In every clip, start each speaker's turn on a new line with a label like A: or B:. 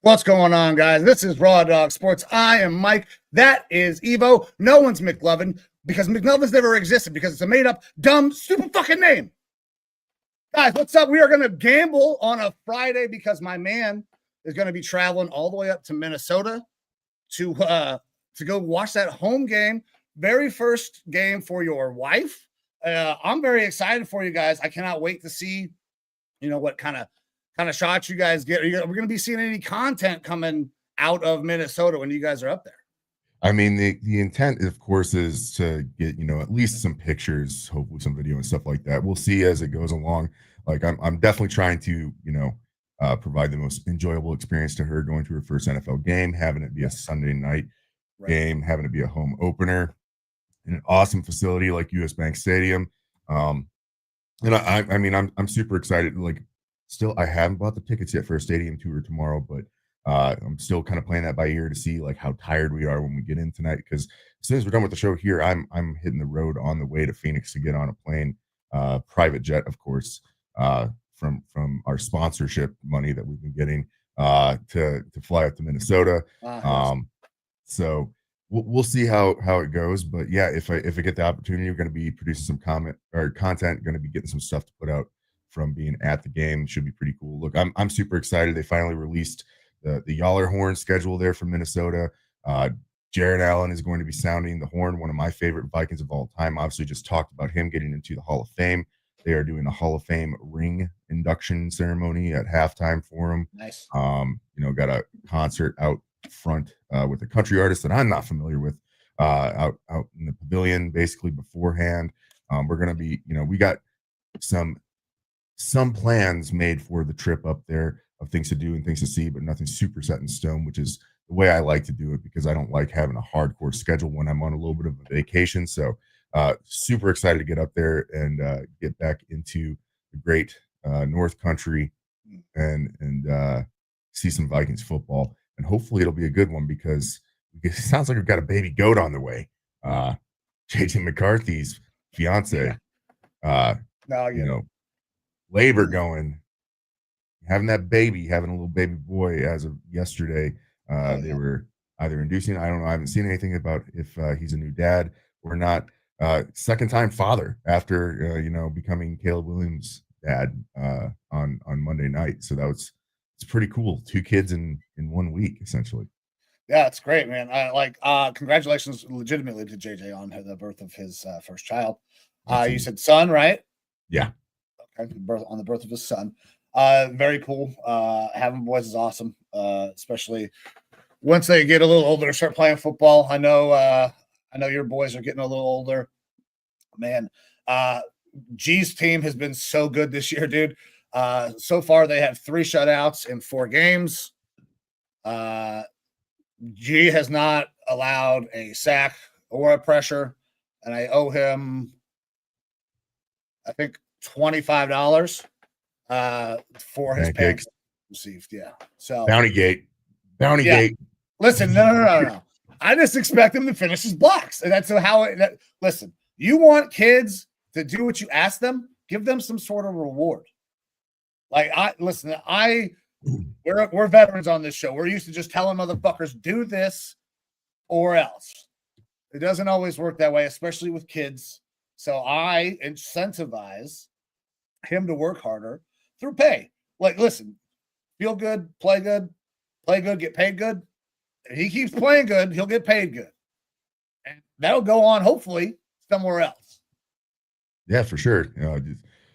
A: What's going on, guys? This is Raw Dawg Sports. I am Mike. That is Evo. No one's McLovin because McLovin's never existed because it's a made-up, dumb, stupid fucking name. Guys, what's up? We are going to gamble on a Friday because my man is going to be traveling all the way up to Minnesota to go watch that home game, very first game for your wife. I'm very excited for you guys. I cannot wait to see, what kind of shots you guys get. We're going to be seeing any content coming out of Minnesota when you guys are up there.
B: I mean, the intent, of course, is to get, at least some pictures, hopefully some video and stuff like that. We'll see as it goes along. Like I'm definitely trying to, provide the most enjoyable experience to her going to her first NFL game, having it be a Sunday night game, having it be a home opener in an awesome facility like US Bank Stadium. And I'm super excited. Like, still, I haven't bought the tickets yet for a stadium tour tomorrow, but I'm still kind of playing that by ear to see like how tired we are when we get in tonight. Because as soon as we're done with the show here, I'm hitting the road on the way to Phoenix to get on a plane, private jet, of course, from our sponsorship money that we've been getting to fly up to Minnesota. So we'll see how it goes. But yeah, if I get the opportunity, we're going to be producing some content, going to be getting some stuff to put out from being at the game. Should be pretty cool. Look, I'm super excited. They finally released the Yaller horn schedule there from Minnesota. Jared Allen is going to be sounding the horn, one of my favorite Vikings of all time. Obviously, just talked about him getting into the Hall of Fame. They are doing a Hall of Fame ring induction ceremony at halftime for him.
A: Nice.
B: Got a concert out front with a country artist that I'm not familiar with out in the pavilion basically beforehand. We're going to be, we got some plans made for the trip up there of things to do and things to see, but nothing super set in stone, which is the way I like to do it because I don't like having a hardcore schedule when I'm on a little bit of a vacation. So super excited to get up there and get back into the great North Country and see some Vikings football. And hopefully it'll be a good one because it sounds like we've got a baby goat on the way. JJ McCarthy's fiance, labor going, having that baby, having a little baby boy as of yesterday. They were either inducing, I don't know, I haven't seen anything about if he's a new dad or not. Second time father after becoming Caleb Williams' dad on Monday night. So it's pretty cool. 2 kids in 1 week essentially.
A: Yeah, it's great, man. Congratulations legitimately to JJ on the birth of his first child. You said son, right?
B: Yeah.
A: Okay, on the birth of his son. Very cool. Having boys is awesome, especially once they get a little older, start playing football. I know your boys are getting a little older. Man, G's team has been so good this year, dude. So far, they have 3 shutouts in 4 games. G has not allowed a sack or a pressure, and I owe him, I think, $25 for his pants received. Yeah. So
B: Bounty Gate.
A: Listen, no. I just expect him to finish his blocks. And that's how listen, you want kids to do what you ask them, give them some sort of reward. Like we're veterans on this show. We're used to just telling motherfuckers do this or else. It doesn't always work that way, especially with kids. So I incentivize him to work harder through pay. Like, listen, feel good, play good, get paid good. If he keeps playing good, he'll get paid good. And that'll go on, hopefully, somewhere else.
B: Yeah, for sure.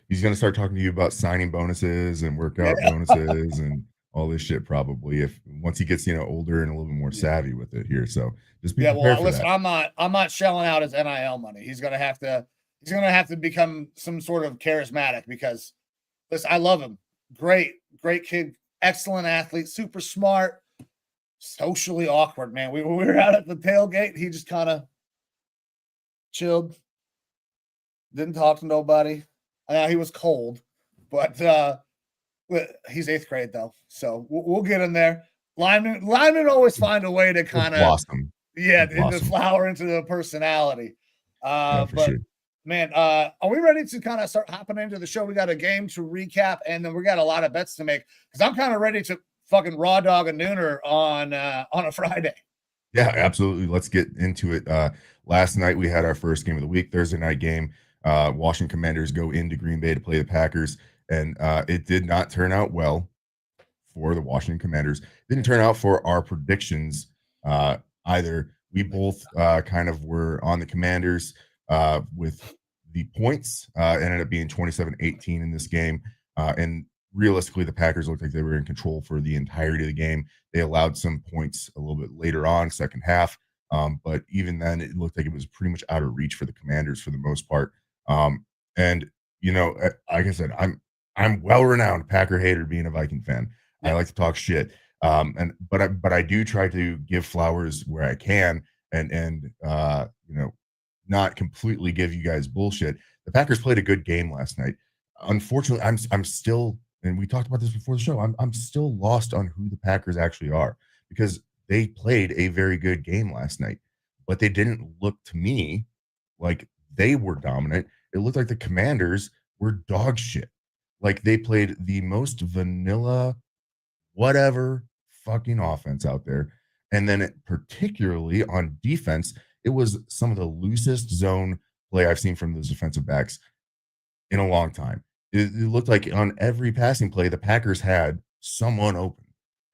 B: He's going to start talking to you about signing bonuses and workout bonuses and all this shit probably if once he gets older and a little bit more savvy with it here. So just be prepared for
A: listen,
B: that.
A: I'm not shelling out his NIL money. He's gonna have to become some sort of charismatic because listen, I love him. Great kid, excellent athlete, super smart, socially awkward, man. We were out at the tailgate. He just kind of chilled, didn't talk to nobody. He was cold, but he's 8th grade though, so we'll get in there. Linemen always find a way to kind of
B: blossom.
A: to flower into the personality.
B: For
A: But
B: sure.
A: man, are we ready to kind of start hopping into the show? We got a game to recap, and then we got a lot of bets to make because I'm kind of ready to fucking raw dog a nooner on a Friday.
B: Yeah, absolutely. Let's get into it. Last night we had our first game of the week, Thursday night game. Washington Commanders go into Green Bay to play the Packers, and it did not turn out well for the Washington Commanders. Didn't turn out for our predictions either. We both kind of were on the Commanders with the points. Ended up being 27-18 in this game. And realistically, the Packers looked like they were in control for the entirety of the game. They allowed some points a little bit later on, second half. But even then, it looked like it was pretty much out of reach for the Commanders for the most part. And like I said, I'm well renowned Packer hater being a Viking fan. I like to talk shit. But I do try to give flowers where I can and not completely give you guys bullshit. The Packers played a good game last night. Unfortunately, I'm still, and we talked about this before the show, I'm still lost on who the Packers actually are because they played a very good game last night, but they didn't look to me like they were dominant. It looked like the Commanders were dog shit. Like they played the most vanilla, whatever fucking offense out there. And then particularly on defense, it was some of the loosest zone play I've seen from those defensive backs in a long time. It looked like on every passing play, the Packers had someone open,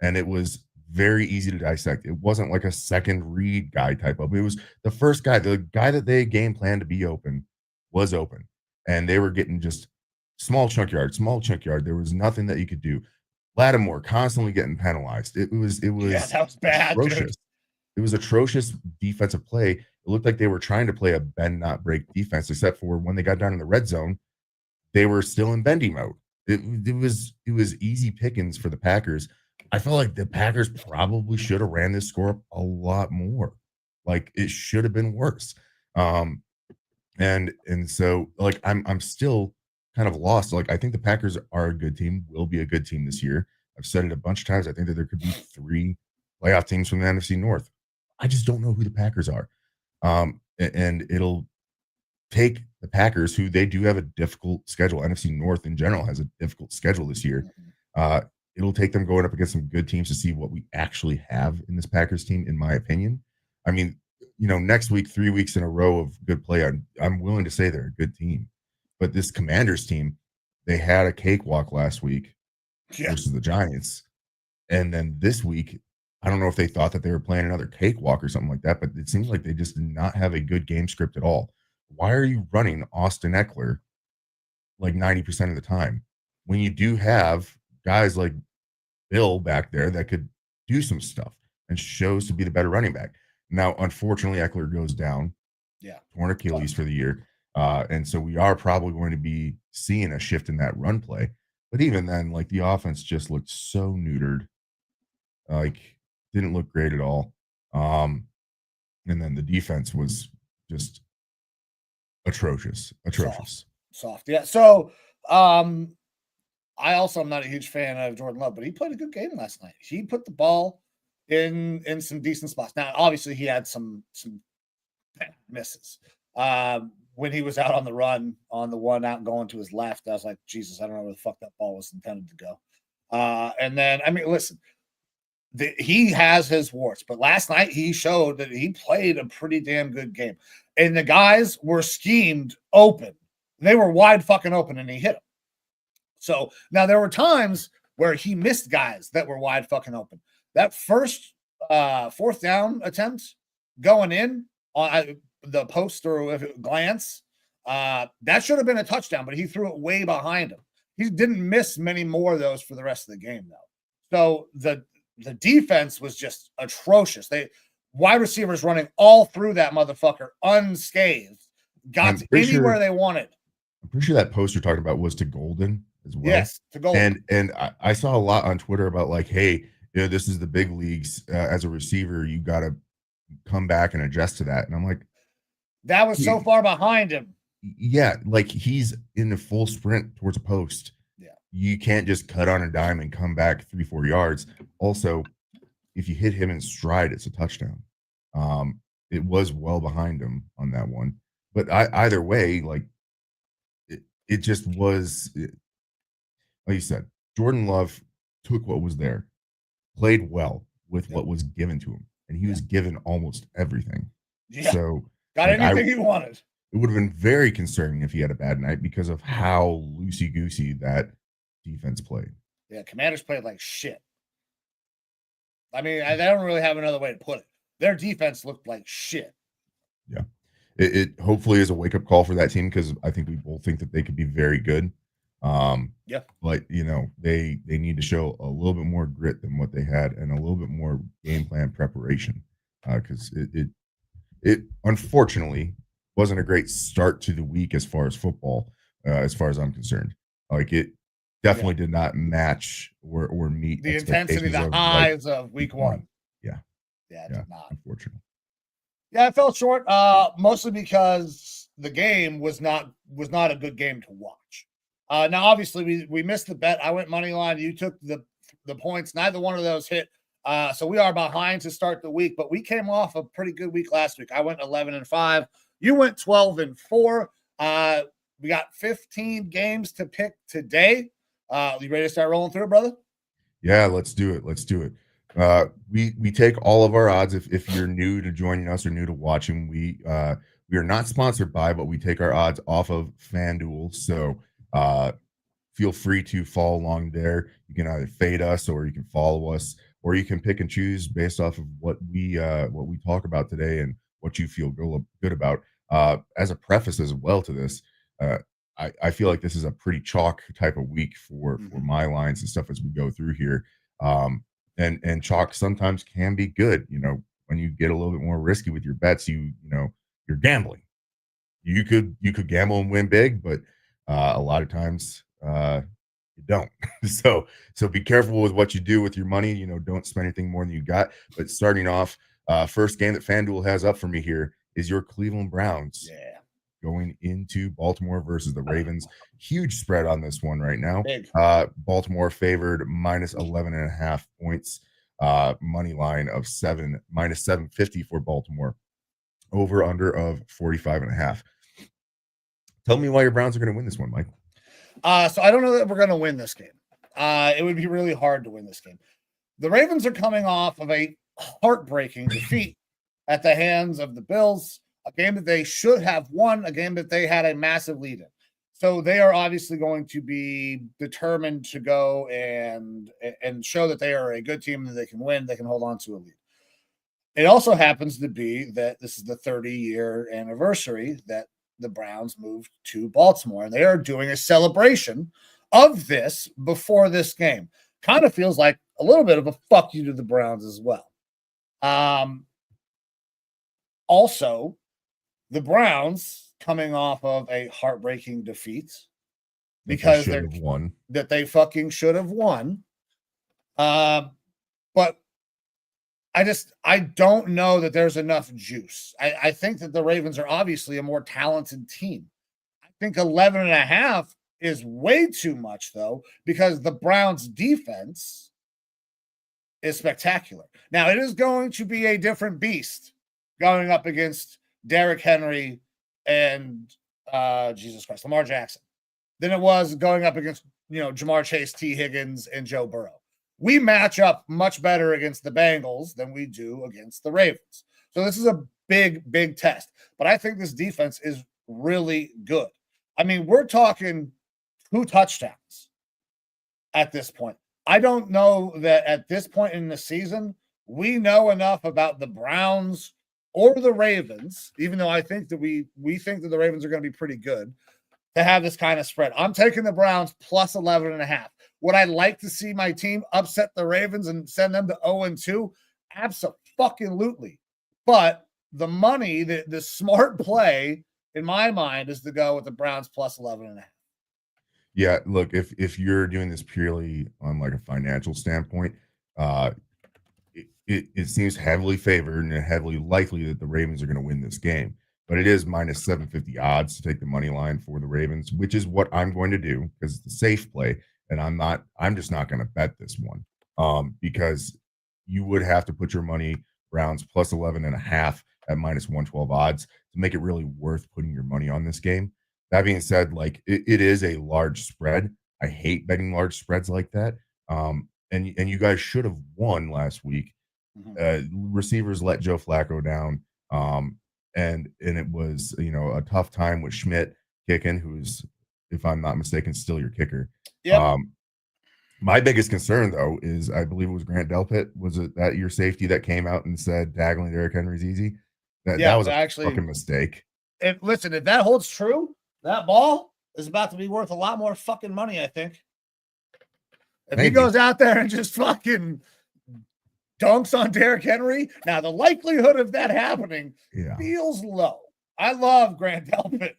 B: and it was very easy to dissect. It wasn't like a second read guy type of. It was the first guy, the guy that they game planned to be open was open, and they were getting just small chunk yard. There was nothing that you could do. Lattimore constantly getting penalized. It was
A: that was bad.
B: Atrocious.
A: Dude.
B: It was atrocious defensive play. It looked like they were trying to play a bend not break defense, except for when they got down in the red zone, they were still in bendy mode. It was easy pickings for the Packers. I felt like the Packers probably should have ran this score up a lot more. Like it should have been worse. And so like I'm still kind of lost. Like I think the Packers are a good team, will be a good team this year. I've said it a bunch of times. I think that there could be 3 playoff teams from the NFC North. I just don't know who the Packers are. And it'll take the Packers, who they do have a difficult schedule. NFC North in general has a difficult schedule this year. It'll take them going up against some good teams to see what we actually have in this Packers team, in my opinion. I mean, next week, 3 weeks in a row of good play, I'm willing to say they're a good team. But this Commanders team, they had a cakewalk last week versus the Giants. And then this week, I don't know if they thought that they were playing another cakewalk or something like that, but it seems like they just did not have a good game script at all. Why are you running Austin Eckler like 90% of the time when you do have guys like Bill back there that could do some stuff and shows to be the better running back? Now, unfortunately, Eckler goes down. Torn Achilles for the year. And so we are probably going to be seeing a shift in that run play. But even then, like the offense just looked so neutered. Like didn't look great at all. And then the defense was just atrocious.
A: Soft. Yeah. So I also am not a huge fan of Jordan Love, but he played a good game last night. He put the ball in some decent spots. Now, obviously, he had some misses. When he was out on the run on the one out going to his left, I was like, Jesus, I don't know where the fuck that ball was intended to go. And then, I mean, listen, he has his warts, but last night he showed that he played a pretty damn good game. And the guys were schemed open. They were wide fucking open, and he hit them. So now there were times where he missed guys that were wide fucking open. That first 4th down attempt going in on the post or glance, that should have been a touchdown, but he threw it way behind him. He didn't miss many more of those for the rest of the game, though. So the defense was just atrocious. Wide receivers running all through that motherfucker unscathed, got to anywhere they wanted.
B: I'm pretty sure that post you're talking about was to Golden as well.
A: Yes, to Golden.
B: And I saw a lot on Twitter about like, hey, this is the big leagues. As a receiver, you got to come back and adjust to that. And I'm like,
A: that was so far behind him.
B: Yeah, like he's in a full sprint towards a post.
A: Yeah,
B: you can't just cut on a dime and come back 3-4 yards. Also, if you hit him in stride, it's a touchdown. It was well behind him on that one, but either way, like it just was. Like you said, Jordan Love took what was there, played well with what was given to him, and he was given almost everything.
A: Yeah.
B: So
A: got like anything he wanted.
B: It would have been very concerning if he had a bad night because of how loosey-goosey that defense played.
A: Yeah, Commanders played like shit. I mean, I don't really have another way to put it. Their defense looked like shit.
B: Yeah. It hopefully is a wake-up call for that team because I think we both think that they could be very good.
A: Yeah.
B: But, they need to show a little bit more grit than what they had and a little bit more game plan preparation because it unfortunately wasn't a great start to the week as far as football, as far as I'm concerned. Like it definitely did not match or meet
A: the intensity, the highs of week one.
B: Yeah,
A: it did not.
B: Unfortunately.
A: Yeah, it fell short, mostly because the game was not a good game to watch. Now, obviously, we missed the bet. I went money line. You took the points. Neither one of those hit. So we are behind to start the week, but we came off a pretty good week last week. I went 11-5. You went 12-4. We got 15 games to pick today. You ready to start rolling through it, brother?
B: Yeah, let's do it. We take all of our odds. If you're new to joining us or new to watching, we are not sponsored by, but we take our odds off of FanDuel. So feel free to follow along there. You can either fade us or you can follow us, or you can pick and choose based off of what we talk about today and what you feel good about. As a preface as well to this, I feel like this is a pretty chalk type of week for my lines and stuff as we go through here. And chalk sometimes can be good, when you get a little bit more risky with your bets, you're gambling. You could gamble and win big, but a lot of times you don't. So be careful with what you do with your money. Don't spend anything more than you got. But starting off, first game that FanDuel has up for me here is your Cleveland Browns.
A: Yeah.
B: Going into Baltimore versus the Ravens. Huge spread on this one right now. Baltimore favored minus 11.5 points. Money line of minus 750 for Baltimore. Over under of 45.5. Tell me why your Browns are going to win this one, Mike.
A: So I don't know that we're going to win this game. It would be really hard to win this game. The Ravens are coming off of a heartbreaking defeat at the hands of the Bills. A game that they should have won, a game that they had a massive lead in. So they are obviously going to be determined to go and show that they are a good team, that they can win, they can hold on to a lead. It also happens to be that this is the 30-year anniversary that the Browns moved to Baltimore, and they are doing a celebration of this before this game. Kind of feels like a little bit of a fuck you to the Browns as well. Also, the Browns coming off of a heartbreaking defeat because they fucking should have won. But I don't know that there's enough juice. I think that the Ravens are obviously a more talented team. I think 11.5 is way too much, though, because the Browns defense is spectacular. Now, it is going to be a different beast going up against Derrick Henry and Lamar Jackson than it was going up against, Jamar Chase, T. Higgins, and Joe Burrow. We match up much better against the Bengals than we do against the Ravens. So this is a big, big test. But I think this defense is really good. I mean, we're talking 2 touchdowns at this point. I don't know that at this point in the season, we know enough about the Browns or the Ravens, even though I think that we think that the Ravens are going to be pretty good. to have this kind of spread. I'm taking the Browns plus 11.5. Would I like to see my team upset the Ravens and send them to 0-2? Absolutely. But the money, the smart play in my mind is to go with the Browns plus 11.5.
B: Yeah, look, if you're doing this purely on like a financial standpoint, it seems heavily favored and heavily likely that the Ravens are going to win this game. But it is minus 750 odds to take the money line for the Ravens, which is what I'm going to do because it's a safe play. And I'm just not going to bet this one because you would have to put your money Browns plus 11.5 at minus 112 odds to make it really worth putting your money on this game. That being said, like it is a large spread. I hate betting large spreads like that. And you guys should have won last week. Receivers let Joe Flacco down. And it was, a tough time with Schmidt kicking, who's, if I'm not mistaken, still your kicker.
A: Yep.
B: My biggest concern, though, is I believe it was Grant Delpit. Was it that your safety that came out and said tackling Derrick Henry's easy? That was actually a fucking mistake.
A: If that holds true, that ball is about to be worth a lot more fucking money, I think. If he goes out there and just fucking dunks on Derrick Henry, now the likelihood of that happening feels low. I love Grant Delpit,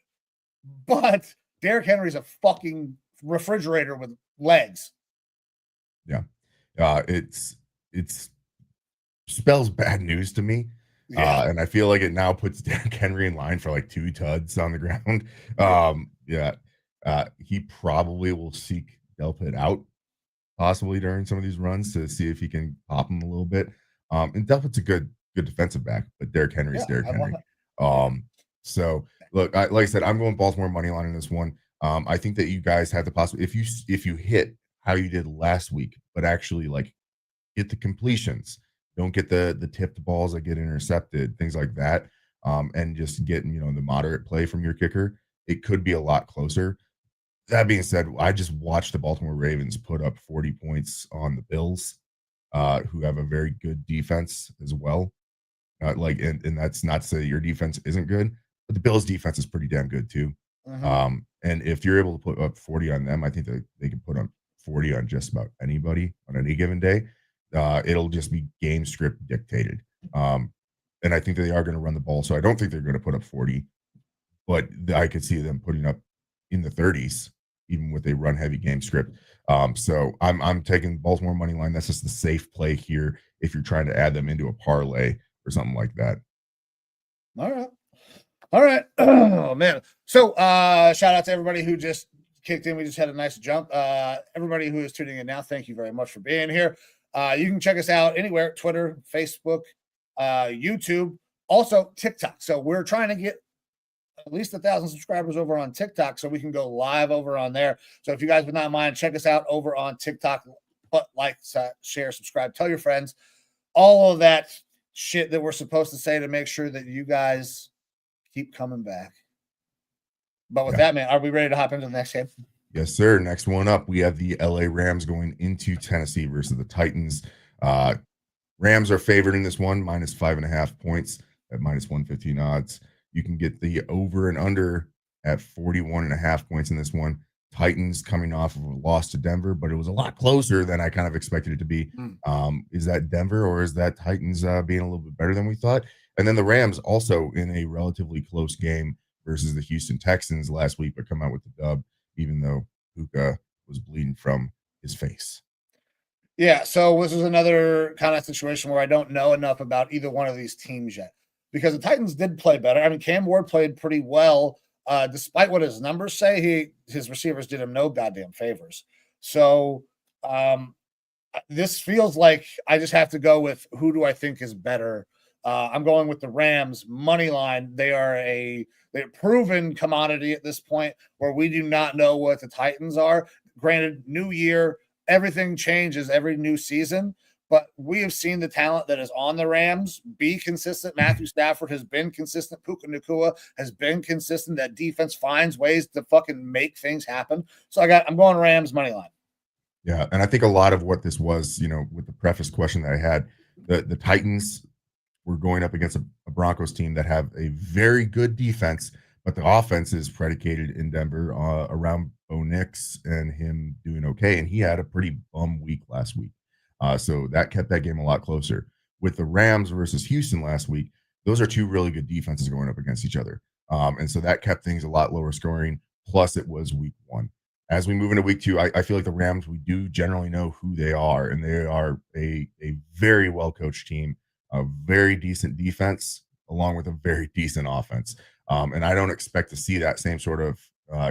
A: but Derrick Henry's a fucking refrigerator with legs.
B: Yeah. It's spells bad news to me. And I feel like it now puts Derrick Henry in line for like 2 tuds on the ground. He probably will seek Delpit out possibly during some of these runs to see if he can pop him a little bit. And Delpit's a good defensive back, but Derrick Henry's Derrick Henry. So look, like I said, I'm going Baltimore money line in this one. I think that you guys have the possibility if you hit how you did last week, but actually like get the completions, don't get the tipped balls that get intercepted, things like that, and just get the moderate play from your kicker. It could be a lot closer. That being said, I just watched the Baltimore Ravens put up 40 points on the Bills, who have a very good defense as well. And that's not to say your defense isn't good, but the Bills' defense is pretty damn good too. And if you're able to put up 40 on them, I think that they can put up 40 on just about anybody on any given day. It'll just be game script dictated. And I think that they are going to run the ball. So I don't think they're going to put up 40, but I could see them putting up in the 30s, even with a run heavy game script. So I'm taking Baltimore money line. That's just the safe play here if you're trying to add them into a parlay or something like that.
A: All right. Oh man. So shout out to everybody who just kicked in. We just had a nice jump. Everybody who is tuning in now, thank you very much for being here. You can check us out anywhere: Twitter, Facebook, YouTube, also TikTok. So we're trying to get at least 1,000 subscribers over on TikTok so we can go live over on there. So if you guys would not mind, check us out over on TikTok. But like, share, subscribe, tell your friends, all of that shit that we're supposed to say to make sure that you guys keep coming back. But with that, man, are we ready to hop into the next game?
B: Yes, sir. Next one up, we have the LA Rams going into Tennessee versus the Titans. Rams are favored in this one, minus 5.5 points at minus 115 odds. You can get the over and under at 41.5 points in this one. Titans coming off of a loss to Denver, but it was a lot closer than I kind of expected it to be. Is that Denver or is that Titans being a little bit better than we thought? And then the Rams also in a relatively close game versus the Houston Texans last week, but come out with the dub, even though Puka was bleeding from his face.
A: Yeah, so this is another kind of situation where I don't know enough about either one of these teams yet, because the Titans did play better. I mean, Cam Ward played pretty well, despite what his numbers say. His receivers did him no goddamn favors. So this feels like I just have to go with who do I think is better. I'm going with the Rams money line. They're proven commodity at this point where we do not know what the Titans are. Granted, new year, everything changes every new season, but we have seen the talent that is on the Rams be consistent. Matthew Stafford has been consistent. Puka Nacua has been consistent. That defense finds ways to fucking make things happen. So I'm going Rams money line.
B: Yeah, and I think a lot of what this was, with the preface question that I had, the Titans were going up against a Broncos team that have a very good defense, but the offense is predicated in Denver around Bo Nix and him doing okay. And he had a pretty bum week last week. So that kept that game a lot closer. With the Rams versus Houston last week, those are two really good defenses going up against each other. And so that kept things a lot lower scoring. Plus, it was week one. As we move into week two, I feel like the Rams, we do generally know who they are, and they are a very well-coached team, a very decent defense, along with a very decent offense. And I don't expect to see that same sort of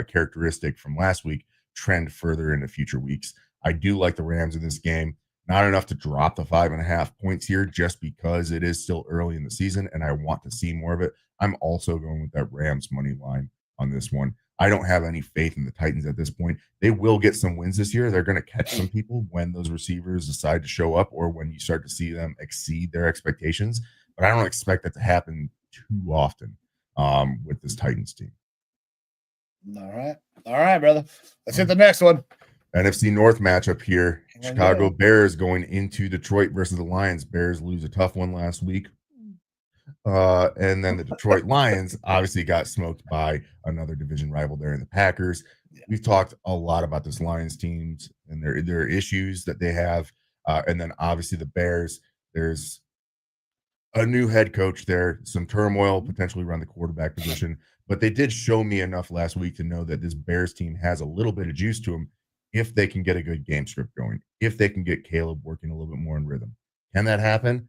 B: characteristic from last week trend further into future weeks. I do like the Rams in this game. Not enough to drop the 5.5 points here just because it is still early in the season and I want to see more of it. I'm also going with that Rams money line on this one. I don't have any faith in the Titans at this point. They will get some wins this year. They're going to catch some people when those receivers decide to show up or when you start to see them exceed their expectations. But I don't expect that to happen too often with this Titans team.
A: All right, brother. Let's hit the next one.
B: NFC North matchup here. Chicago Bears going into Detroit versus the Lions. Bears lose a tough one last week. And then the Detroit Lions obviously got smoked by another division rival there in the Packers. Yeah. We've talked a lot about this Lions teams and their issues that they have. And then obviously the Bears, there's a new head coach there, some turmoil potentially around the quarterback position. But they did show me enough last week to know that this Bears team has a little bit of juice to them if they can get a good game script going, if they can get Caleb working a little bit more in rhythm. Can that happen?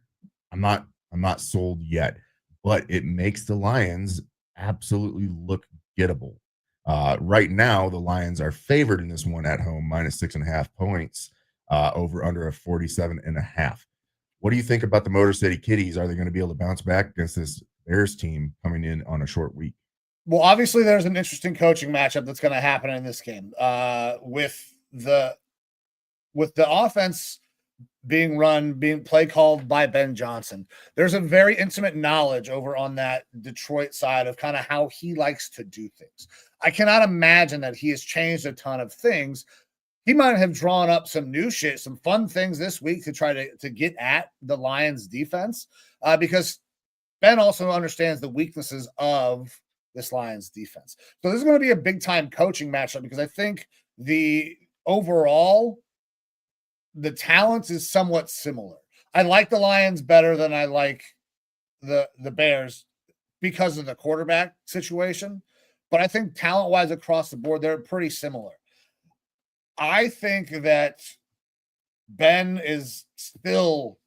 B: I'm not sold yet, but it makes the Lions absolutely look gettable. Right now, the Lions are favored in this one at home, minus 6.5 points, over under a 47.5. What do you think about the Motor City Kitties? Are they going to be able to bounce back against this Bears team coming in on a short week?
A: Well, obviously, there's an interesting coaching matchup that's going to happen in this game with the offense being play called by Ben Johnson. There's a very intimate knowledge over on that Detroit side of kind of how he likes to do things. I cannot imagine that he has changed a ton of things. He might have drawn up some new shit, some fun things this week to try to get at the Lions defense because Ben also understands the weaknesses of this Lions defense. So this is going to be a big time coaching matchup because I think the talent is somewhat similar. I like the Lions better than I like the Bears because of the quarterback situation, but I think talent-wise across the board, they're pretty similar. I think that Ben is still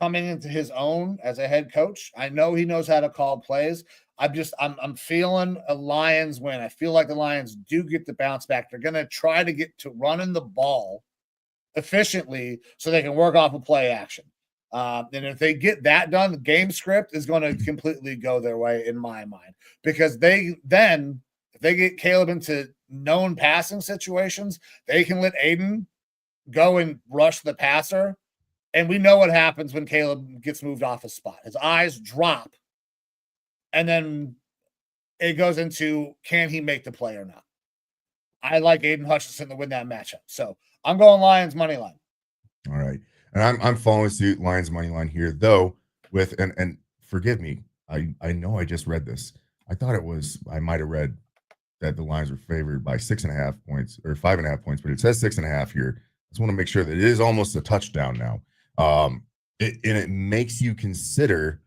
A: coming into his own as a head coach. I know he knows how to call plays. I'm feeling a Lions win. I feel like the Lions do get the bounce back. They're going to try to get to running the ball efficiently so they can work off a play action. And if they get that done, the game script is going to completely go their way in my mind because if they get Caleb into known passing situations, they can let Aiden go and rush the passer. And we know what happens when Caleb gets moved off his spot. His eyes drop. And then it goes into, can he make the play or not? I like Aiden Hutchinson to win that matchup. So I'm going Lions money line.
B: All right. And I'm following suit, Lions money line here, though, with and forgive me, I know I just read this. I might have read that the Lions were favored by 6.5 points or 5.5 points, but it says 6.5 here. I just want to make sure that it is almost a touchdown now. It makes you consider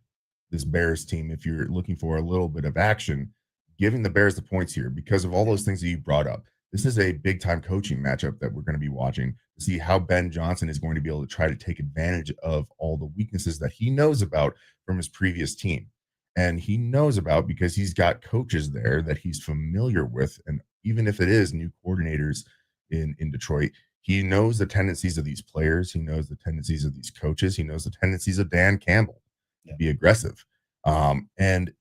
B: this Bears team, if you're looking for a little bit of action, giving the Bears the points here because of all those things that you brought up. This is a big time coaching matchup that we're going to be watching to see how Ben Johnson is going to be able to try to take advantage of all the weaknesses that he knows about from his previous team. And he knows about because he's got coaches there that he's familiar with. And even if it is new coordinators in Detroit, he knows the tendencies of these players. He knows the tendencies of these coaches. He knows the tendencies of Dan Campbell to be aggressive. And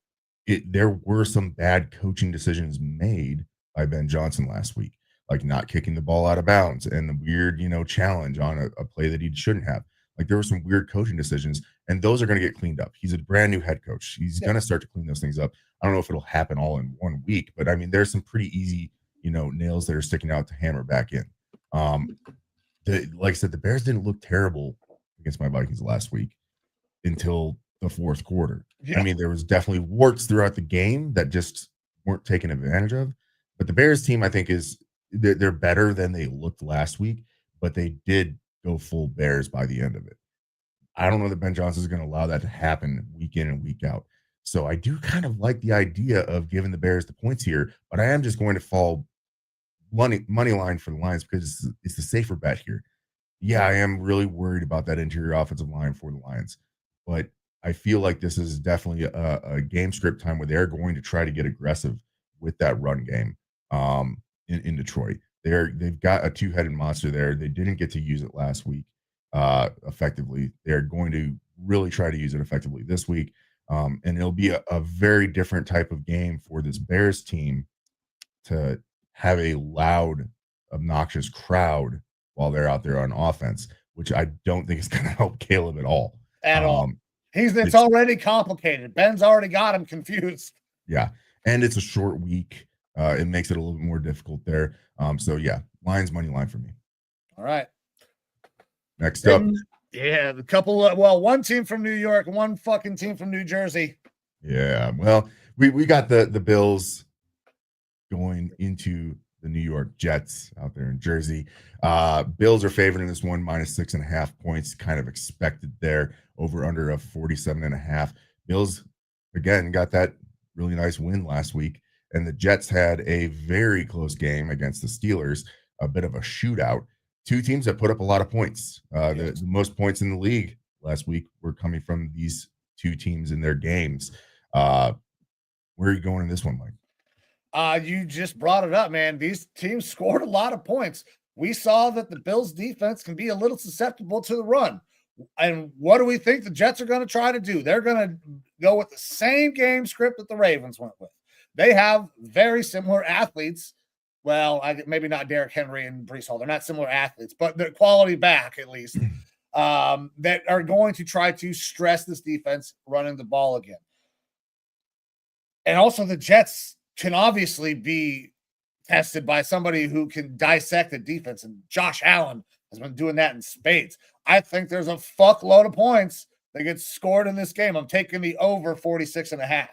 B: there were some bad coaching decisions made by Ben Johnson last week, like not kicking the ball out of bounds and the weird, challenge on a play that he shouldn't have. Like there were some weird coaching decisions, and those are going to get cleaned up. He's a brand new head coach. He's going to start to clean those things up. I don't know if it'll happen all in 1 week, but I mean, there's some pretty easy, nails that are sticking out to hammer back in. Like I said, the Bears didn't look terrible against my Vikings last week until the fourth quarter. Yeah. I mean, there was definitely warts throughout the game that just weren't taken advantage of. But the Bears team, I think, they're better than they looked last week, but they did go full Bears by the end of it. I don't know that Ben Johnson is going to allow that to happen week in and week out. So I do kind of like the idea of giving the Bears the points here, but I am just going to fall money line for the Lions because it's the safer bet here. Yeah, I am really worried about that interior offensive line for the Lions, but I feel like this is definitely a game script time where they're going to try to get aggressive with that run game in Detroit. They've got a two-headed monster there. They didn't get to use it last week effectively. They're going to really try to use it effectively this week. And it'll be a very different type of game for this Bears team to have a loud, obnoxious crowd while they're out there on offense, which I don't think is going to help Caleb at all.
A: At all. It's already complicated. Ben's already got him confused.
B: Yeah. And it's a short week. It makes it a little bit more difficult there. So yeah, Lions money line for me.
A: All right.
B: Next up.
A: Yeah, one team from New York, one fucking team from New Jersey.
B: Yeah. Well, we got the Bills going into the New York Jets out there in Jersey. Bills are favored in this one, -6.5 points, kind of expected there, over under of 47.5. Bills, again, got that really nice win last week. And the Jets had a very close game against the Steelers, a bit of a shootout. Two teams that put up a lot of points. The most points in the league last week were coming from these two teams in their games. Where are you going in this one, Mike?
A: You just brought it up, man. These teams scored a lot of points. We saw that the Bills defense can be a little susceptible to the run. And what do we think the Jets are going to try to do? They're going to go with the same game script that the Ravens went with. They have very similar athletes. Well, maybe not Derrick Henry and Breece Hall. They're not similar athletes, but they're quality back at least, that are going to try to stress this defense running the ball again. And also the Jets can obviously be tested by somebody who can dissect the defense, and Josh Allen has been doing that in spades. I think there's a fuckload of points that get scored in this game. I'm taking the over 46.5.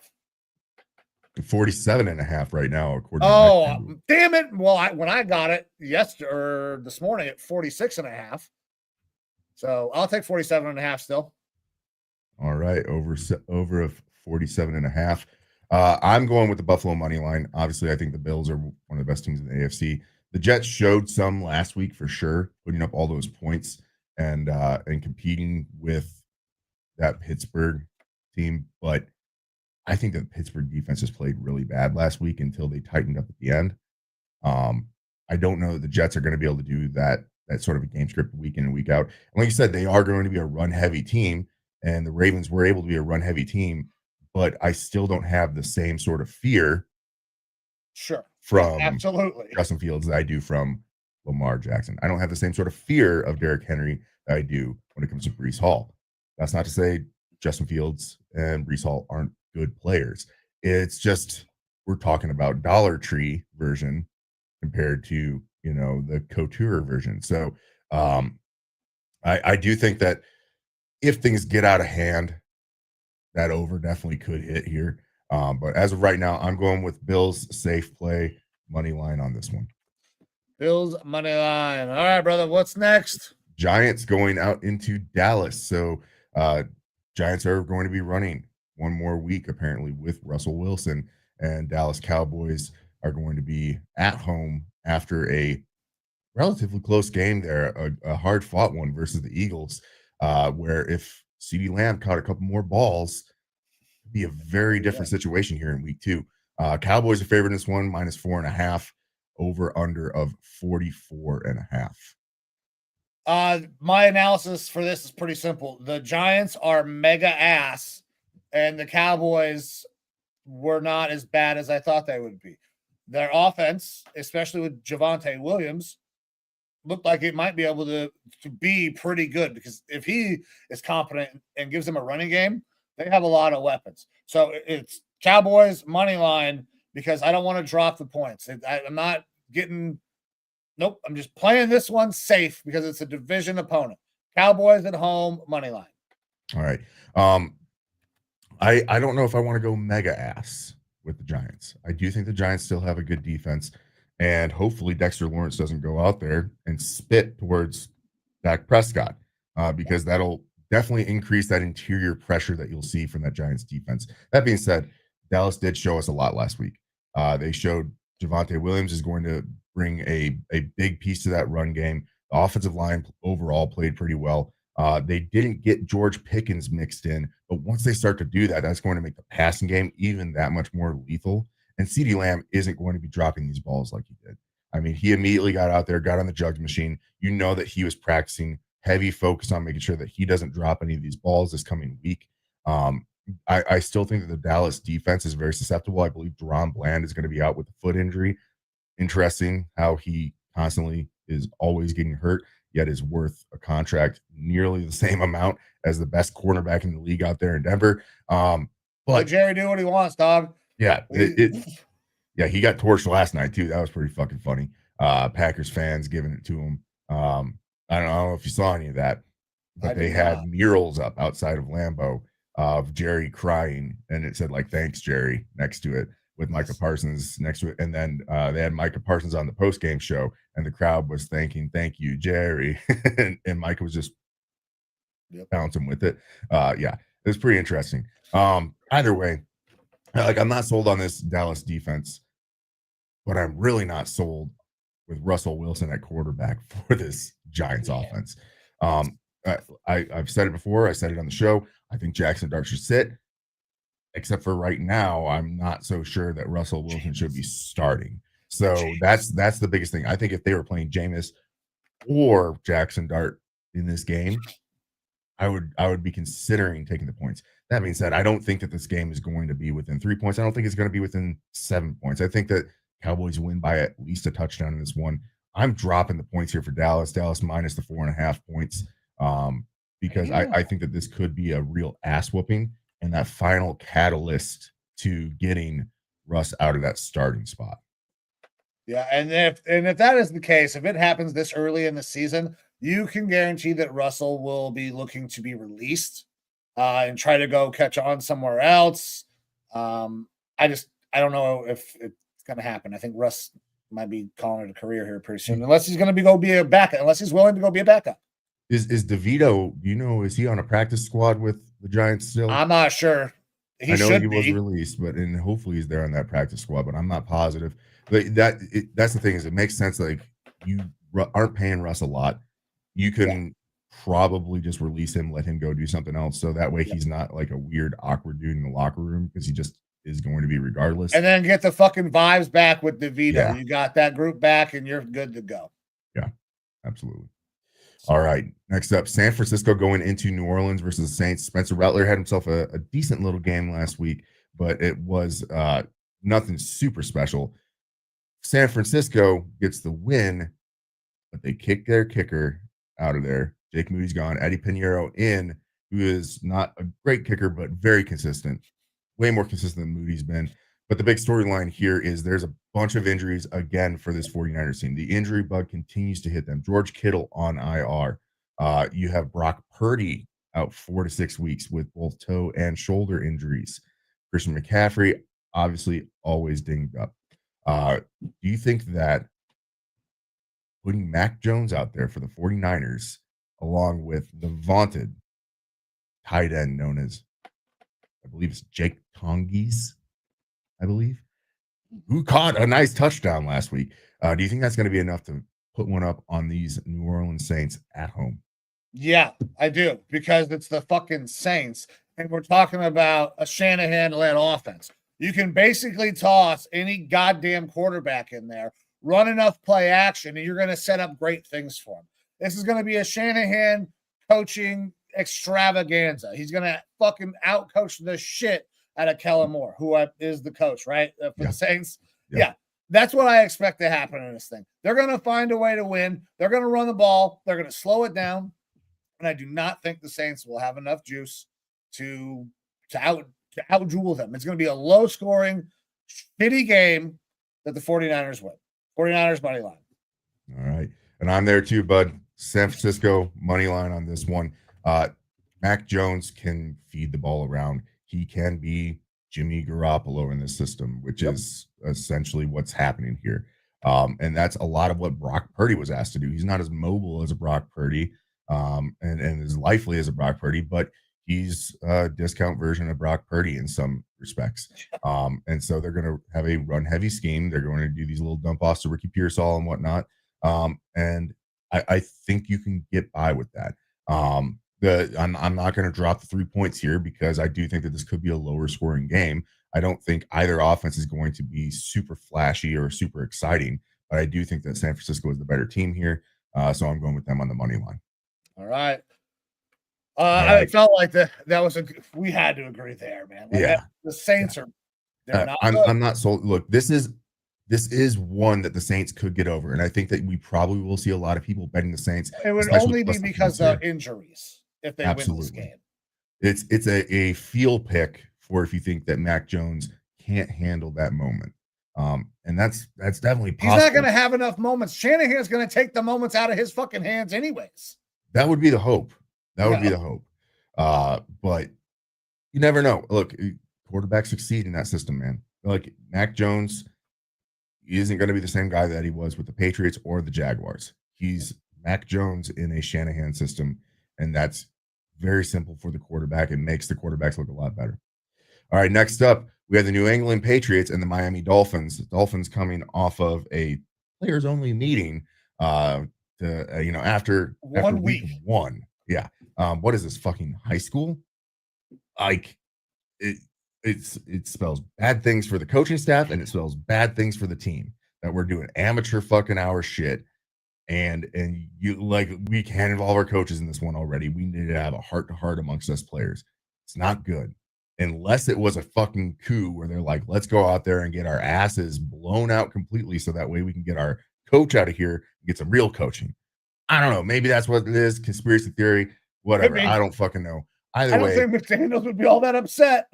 B: 47.5 right now, according
A: to damn it. Well, when I got it this morning at 46.5. So I'll take 47.5 still.
B: All right, over of 47.5. I'm going with the Buffalo money line. Obviously, I think the Bills are one of the best teams in the AFC. The Jets showed some last week for sure, putting up all those points and competing with that Pittsburgh team. But I think that Pittsburgh defense has played really bad last week until they tightened up at the end. I don't know that the Jets are going to be able to do that sort of a game script week in and week out. And like you said, they are going to be a run-heavy team, and the Ravens were able to be a run-heavy team, but I still don't have the same sort of fear from
A: absolutely
B: Justin Fields that I do from Lamar Jackson. I don't have the same sort of fear of Derrick Henry that I do when it comes to Breece Hall. That's not to say Justin Fields and Breece Hall aren't good players. It's just we're talking about Dollar Tree version compared to the Couture version. So I do think that if things get out of hand, that over definitely could hit here. But as of right now, I'm going with Bills safe play money line on this one.
A: Bills money line. All right, brother. What's next?
B: Giants going out into Dallas. So Giants are going to be running one more week, apparently, with Russell Wilson, and Dallas Cowboys are going to be at home after a relatively close game there, a hard-fought one versus the Eagles, where if CeeDee Lamb caught a couple more balls, it'd be a very different situation here in week 2. Cowboys are favored in this one, -4.5, over under of 44.5.
A: My analysis for this is pretty simple. The Giants are mega ass, and the Cowboys were not as bad as I thought they would be. Their offense, especially with Javonte Williams, looked like it might be able to be pretty good, because if he is competent and gives them a running game, they have a lot of weapons. So it's Cowboys money line, because I don't want to drop the points. I'm not getting – nope, I'm just playing this one safe because it's a division opponent. Cowboys at home, money line.
B: All right. I don't know if I want to go mega ass with the Giants. I do think the Giants still have a good defense, and hopefully Dexter Lawrence doesn't go out there and spit towards Dak Prescott, because that'll definitely increase that interior pressure that you'll see from that Giants defense. That being said, Dallas did show us a lot last week. They showed Javonte Williams is going to bring a big piece to that run game. The offensive line overall played pretty well. They didn't get George Pickens mixed in, but once they start to do that, that's going to make the passing game even that much more lethal. And CeeDee Lamb isn't going to be dropping these balls like he did. I mean, he immediately got out there, got on the jugs machine. You know that he was practicing heavy focus on making sure that he doesn't drop any of these balls this coming week. I still think that the Dallas defense is very susceptible. I believe Deron Bland is going to be out with a foot injury. Interesting how he constantly is always getting hurt, yet is worth a contract nearly the same amount as the best cornerback in the league out there in Denver. But
A: let Jerry do what he wants, dog.
B: Yeah, yeah, he got torched last night too. That was pretty fucking funny. Packers fans giving it to him. I don't know if you saw any of that, but they had murals up outside of Lambeau of Jerry crying, and it said like "Thanks, Jerry" next to it, with Micah Parsons next to it, and then they had Micah Parsons on the post game show, and the crowd was "Thank you, Jerry," and Micah was just bouncing with it. Yeah, it was pretty interesting. Either way, like, I'm not sold on this Dallas defense, but I'm really not sold with Russell Wilson at quarterback for this Giants offense. I've said it before. I said it on the show. I think Jackson Dart should sit, except for right now, I'm not so sure that Russell Wilson should be starting. So that's the biggest thing. I think if they were playing Jameis or Jackson Dart in this game, I would be considering taking the points. That being said, I don't think that this game is going to be within 3 points. I don't think it's going to be within 7 points. I think that Cowboys win by at least a touchdown in this one. I'm dropping the points here for Dallas. Dallas minus the 4.5 points, because I think that this could be a real ass whooping and that final catalyst to getting Russ out of that starting spot.
A: Yeah, and if that is the case, if it happens this early in the season, you can guarantee that Russell will be looking to be released and try to go catch on somewhere else. I don't know if it's going to happen. I think Russ might be calling it a career here pretty soon, unless he's going to go be a backup, unless he's willing to go be a backup.
B: Is DeVito, is he on a practice squad with the Giants still?
A: I'm not sure.
B: I know he was released, and hopefully he's there on that practice squad, but I'm not positive. But that's the thing, is it makes sense. Like, you aren't paying Russ a lot. You can probably just release him, let him go do something else. So that way he's not like a weird, awkward dude in the locker room, because he just is going to be regardless.
A: And then get the fucking vibes back with DeVito. Yeah. You got that group back and you're good to go.
B: Yeah, absolutely. All right. Next up, San Francisco going into New Orleans versus the Saints. Spencer Rattler had himself a decent little game last week, but it was nothing super special. San Francisco gets the win, but they kick their kicker out of there. Jake Moody's gone. Eddie Pinheiro in, who is not a great kicker, but very consistent. Way more consistent than Moody's been. But the big storyline here is there's a bunch of injuries again for this 49ers team. The injury bug continues to hit them. George Kittle on IR. You have Brock Purdy out 4 to 6 weeks with both toe and shoulder injuries. Christian McCaffrey, obviously, always dinged up. Do you think that putting Mac Jones out there for the 49ers, along with the vaunted tight end known as, I believe it's Jake Tonges, who caught a nice touchdown last week, do you think that's going to be enough to put one up on these New Orleans Saints at home?
A: Yeah, I do, because it's the fucking Saints, and we're talking about a Shanahan-led offense. You can basically toss any goddamn quarterback in there, run enough play action, and you're going to set up great things for him. This is going to be a Shanahan coaching extravaganza. He's going to fucking outcoach the shit out of Kellen Moore, who is the coach, right? For the Saints. Yeah. That's what I expect to happen in this thing. They're going to find a way to win. They're going to run the ball. They're going to slow it down. And I do not think the Saints will have enough juice to out-jewel them. It's going to be a low-scoring, shitty game that the 49ers win. 49ers money line.
B: All right. And I'm there too, bud. San Francisco money line on this one. Mac Jones can feed the ball around. He can be Jimmy Garoppolo in this system, which is essentially what's happening here. And that's a lot of what Brock Purdy was asked to do. He's not as mobile as a Brock Purdy, and as lively as a Brock Purdy, but he's a discount version of Brock Purdy in some respects. And so they're going to have a run heavy scheme. They're going to do these little dump offs to Ricky Pearsall and whatnot. And I think you can get by with that. I'm not going to drop the 3 points here because I do think that this could be a lower scoring game. I don't think either offense is going to be super flashy or super exciting, but I do think that San Francisco is the better team here. So I'm going with them on the money line.
A: All right. I felt like we had to agree there, man. Like the Saints are.
B: I'm not sold. Look, this is one that the Saints could get over, and I think that we probably will see a lot of people betting the Saints.
A: It would only be because of injuries if they win this game.
B: It's a feel pick for if you think that Mac Jones can't handle that moment. And that's definitely possible.
A: He's not going to have enough moments. Shanahan's going to take the moments out of his fucking hands anyways.
B: That would be the hope. That would be the hope. But you never know. Look, quarterbacks succeed in that system, man. Like Mac Jones isn't going to be the same guy that he was with the Patriots or the Jaguars. He's Mac Jones in a Shanahan system, and that's very simple for the quarterback. It makes the quarterbacks look a lot better. All right, next up, we have the New England Patriots and the Miami Dolphins. The Dolphins coming off of a players-only meeting after
A: 1 week.
B: One. Yeah. What is this, fucking high school? Like, it spells bad things for the coaching staff, and it spells bad things for the team that we're doing amateur fucking hour shit. And we can't involve our coaches in this one already. We need to have a heart-to-heart amongst us players. It's not good. Unless it was a fucking coup where they're like, let's go out there and get our asses blown out completely so that way we can get our coach out of here and get some real coaching. I don't know. Maybe that's what it is. Conspiracy theory, whatever. I don't fucking know. Either way,
A: I don't think McDaniels would be all that upset.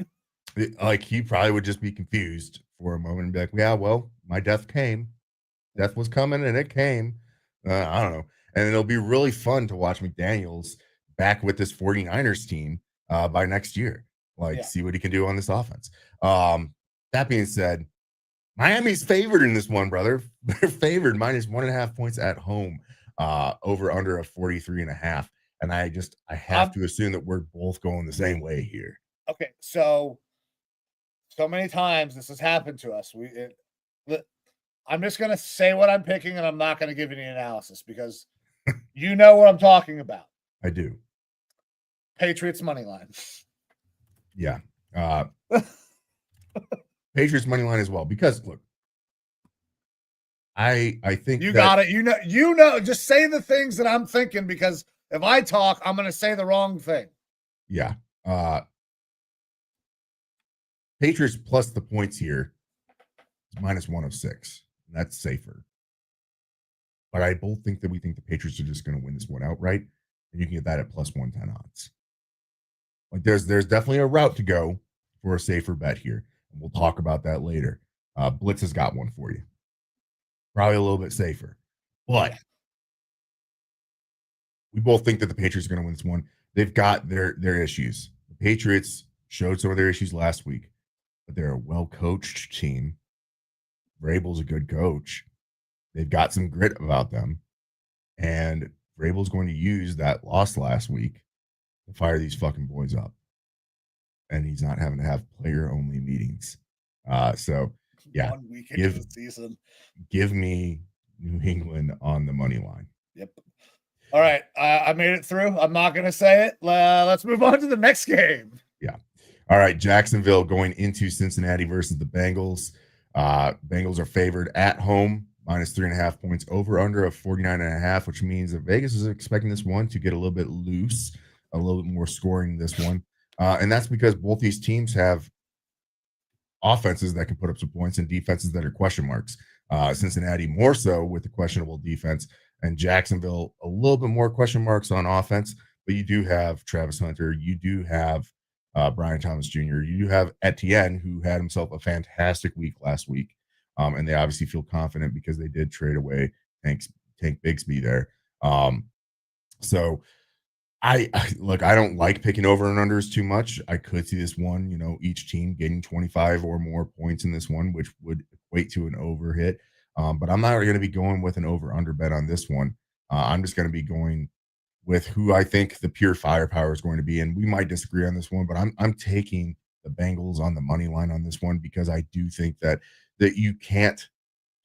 B: Like, he probably would just be confused for a moment and be like, yeah, well, my death came. Death was coming and it came. I don't know. And it'll be really fun to watch McDaniels back with this 49ers team by next year. See what he can do on this offense. That being said, Miami's favored in this one, brother. They're favored -1.5 points at home, over under a 43.5. And I have to assume that we're both going the same way here.
A: Okay, so many times this has happened to us. I'm just going to say what I'm picking, and I'm not going to give any analysis because you know what I'm talking about.
B: I do.
A: Patriots money line.
B: Yeah. Patriots money line as well, because look, I think
A: got it. You know, just say the things that I'm thinking, because if I talk, I'm going to say the wrong thing.
B: Yeah. Patriots plus the points here is -106. That's safer. But I both think that we think the Patriots are just going to win this one outright, and you can get that at +110 odds. Like, there's definitely a route to go for a safer bet here, and we'll talk about that later. Blitz has got one for you. Probably a little bit safer, but we both think that the Patriots are going to win this one. They've got their issues. The Patriots showed some of their issues last week, but they're a well-coached team. Vrabel's a good coach. They've got some grit about them, and Vrabel's going to use that loss last week to fire these fucking boys up, and he's not having to have player-only meetings. So yeah,
A: 1 week into the season.
B: Give me New England on the money line.
A: Yep. All right, I made it through. I'm not going to say it. Let's move on to the next game.
B: Yeah. All right, Jacksonville going into Cincinnati versus the Bengals. Bengals are favored at home, -3.5 points, over under of 49.5, which means that Vegas is expecting this one to get a little bit loose, a little bit more scoring this one. And that's because both these teams have offenses that can put up some points and defenses that are question marks. Cincinnati more so with the questionable defense, and Jacksonville a little bit more question marks on offense. But you do have Travis Hunter, you do have Brian Thomas Jr., you do have Etienne, who had himself a fantastic week last week, and they obviously feel confident because they did trade away Tank Bigsby there. So I look, I don't like picking over and unders too much. I could see this one, each team getting 25 or more points in this one, which would equate to an over hit. But I'm not going to be going with an over under bet on this one. I'm just going to be going with who I think the pure firepower is going to be. And we might disagree on this one, but I'm taking the Bengals on the money line on this one because I do think that you can't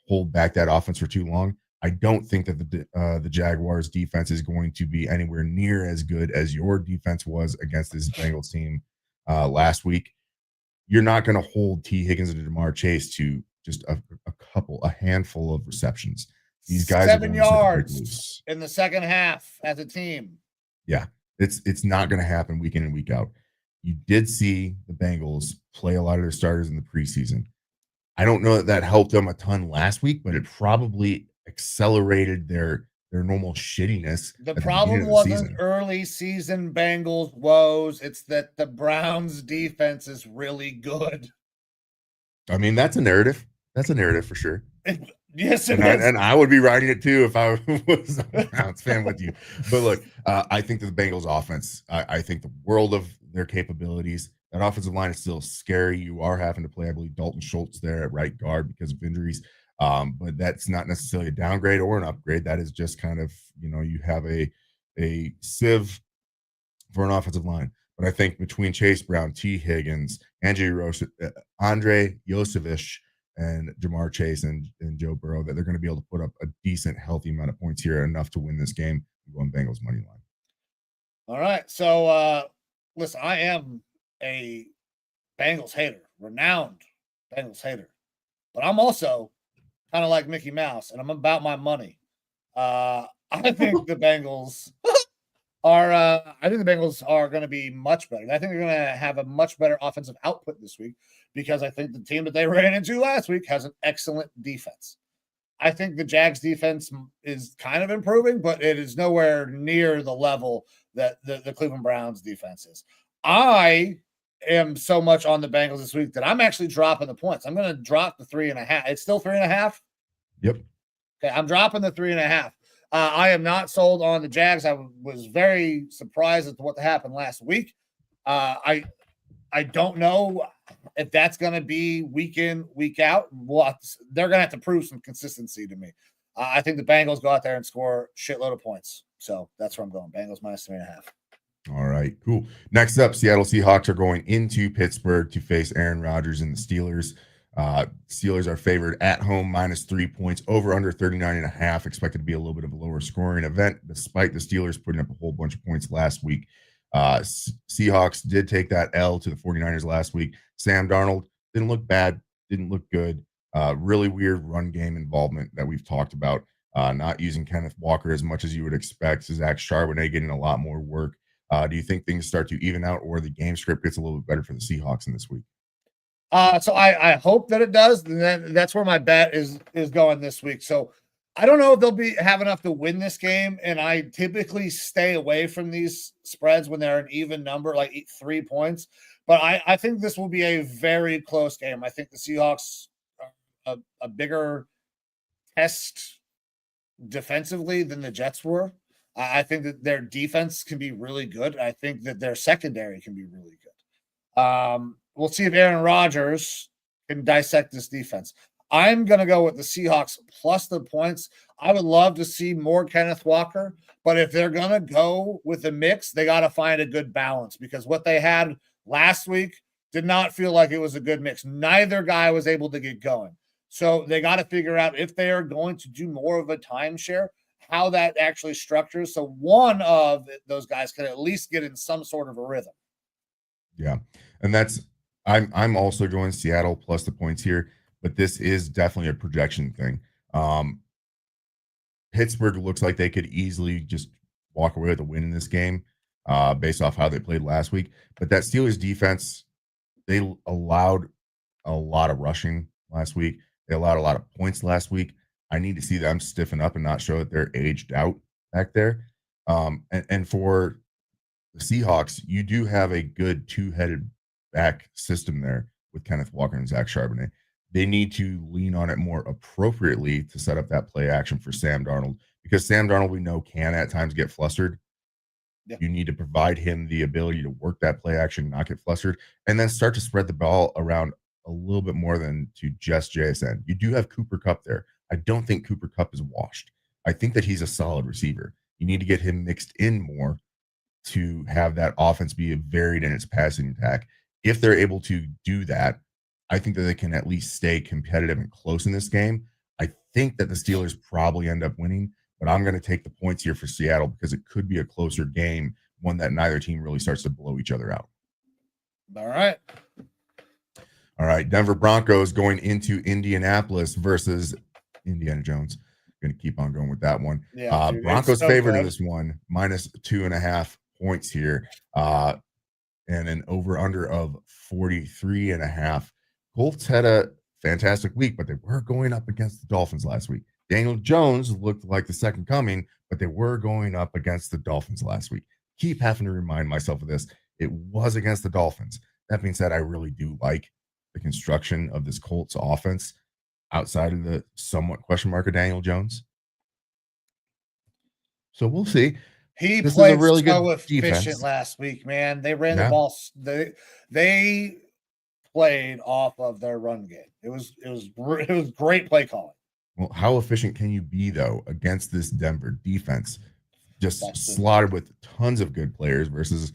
B: hold back that offense for too long. I don't think that the Jaguars defense is going to be anywhere near as good as your defense was against this Bengals team last week. You're not going to hold T. Higgins and Jamar Chase to just a handful of receptions. These guys
A: 7
B: are
A: yards in the second half as a team.
B: Yeah, it's not going to happen week in and week out. You did see the Bengals play a lot of their starters in the preseason. I don't know that helped them a ton last week, but it probably accelerated their normal shittiness.
A: The problem wasn't early season Bengals woes. It's that the Browns defense is really good.
B: I mean, that's a narrative. That's a narrative for sure.
A: Yes,
B: and I would be writing it too if I was a Browns fan with you. But look, I think that the Bengals offense, I think the world of their capabilities. That offensive line is still scary. You are having to play, I believe, Dalton Schultz there at right guard because of injuries. But that's not necessarily a downgrade or an upgrade. That is just kind of, you have a sieve for an offensive line. But I think between Chase Brown, T. Higgins, Andre Yosevich, and Jamar Chase and Joe Burrow, that they're going to be able to put up a decent, healthy amount of points here, enough to win this game. I'm going Bengals money line.
A: All right. So, listen, I am a Bengals hater, renowned Bengals hater, but I'm also kind of like Mickey Mouse, and I'm about my money. I think the Bengals are going to be much better. I think they're going to have a much better offensive output this week because I think the team that they ran into last week has an excellent defense. I think the Jags defense is kind of improving, but it is nowhere near the level that the Cleveland Browns defense is. I am so much on the Bengals this week that I'm actually dropping the points. I'm going to drop the 3.5. It's still 3.5.
B: Yep.
A: Okay. I'm dropping the 3.5. I am not sold on the Jags. I was very surprised at what happened last week. I don't know if that's going to be week in, week out. They're going to have to prove some consistency to me. I think the Bengals go out there and score a shitload of points. So that's where I'm going. Bengals minus 3.5.
B: All right, cool. Next up, Seattle Seahawks are going into Pittsburgh to face Aaron Rodgers and the Steelers. Steelers are favored at home minus 3 points, over under 39.5. Expected to be a little bit of a lower scoring event, despite the Steelers putting up a whole bunch of points last week. Seahawks did take that L to the 49ers last week. Sam Darnold didn't look bad, didn't look good. Really weird run game involvement that we've talked about. Not using Kenneth Walker as much as you would expect. Zach Charbonnet getting a lot more work. Do you think things start to even out, or the game script gets a little bit better for the Seahawks in this week?
A: So I hope that it does. And that's where my bet is going this week. So I don't know if they'll have enough to win this game. And I typically stay away from these spreads when they're an even number, like 3 points. But I think this will be a very close game. I think the Seahawks are a bigger test defensively than the Jets were. I think that their defense can be really good. I think that their secondary can be really good. We'll see if Aaron Rodgers can dissect this defense. I'm going to go with the Seahawks plus the points. I would love to see more Kenneth Walker, but if they're going to go with a mix, they got to find a good balance, because what they had last week did not feel like it was a good mix. Neither guy was able to get going. So they got to figure out if they are going to do more of a timeshare, how that actually structures, so one of those guys can at least get in some sort of a rhythm.
B: Yeah, and I'm also going Seattle plus the points here, but this is definitely a projection thing. Pittsburgh looks like they could easily just walk away with a win in this game, based off how they played last week. But that Steelers defense, they allowed a lot of rushing last week. They allowed a lot of points last week. I need to see them stiffen up and not show that they're aged out back there. And for the Seahawks, you do have a good two-headed back system there with Kenneth Walker and Zach Charbonnet. They need to lean on it more appropriately to set up that play action for Sam Darnold, because Sam Darnold, we know, can at times get flustered.
A: Yeah.
B: You need to provide him the ability to work that play action, not get flustered, and then start to spread the ball around a little bit more than to just JSN. You do have Cooper Kupp there. I don't think Cooper Kupp is washed. I think that he's a solid receiver. You need to get him mixed in more to have that offense be varied in its passing attack. If they're able to do that, I think that they can at least stay competitive and close in this game. I think that the Steelers probably end up winning, but I'm going to take the points here for Seattle because it could be a closer game, one that neither team really starts to blow each other out.
A: All right.
B: All right. Denver Broncos going into Indianapolis versus Indiana Jones. Going to keep on going with that one.
A: Yeah, dude,
B: Broncos
A: so
B: favored
A: good
B: in this one, minus 2.5 points here. And an over-under of 43.5. Colts had a fantastic week, but they were going up against the Dolphins last week. Daniel Jones looked like the second coming, but they were going up against the Dolphins last week. Keep having to remind myself of this. It was against the Dolphins. That being said, I really do like the construction of this Colts offense outside of the somewhat question mark of Daniel Jones. So we'll see.
A: This played is a really so good efficient
B: defense
A: last week, man. They ran the ball. They played off of their run game. It was great play calling.
B: Well, how efficient can you be though against this Denver defense? Just slaughtered with tons of good players versus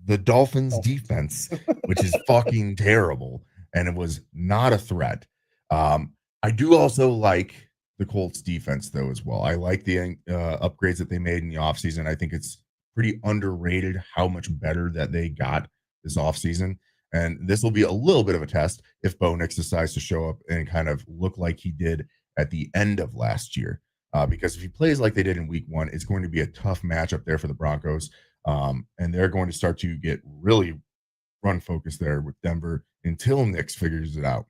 B: the Dolphins defense, which is fucking terrible, and it was not a threat. I do also like the Colts defense though as well. I like the upgrades that they made in the offseason. I think it's pretty underrated how much better that they got this offseason. And this will be a little bit of a test if Bo Nix decides to show up and kind of look like he did at the end of last year. Because if he plays like they did in week 1, it's going to be a tough matchup there for the Broncos. And they're going to start to get really run focused there with Denver until Nix figures it out.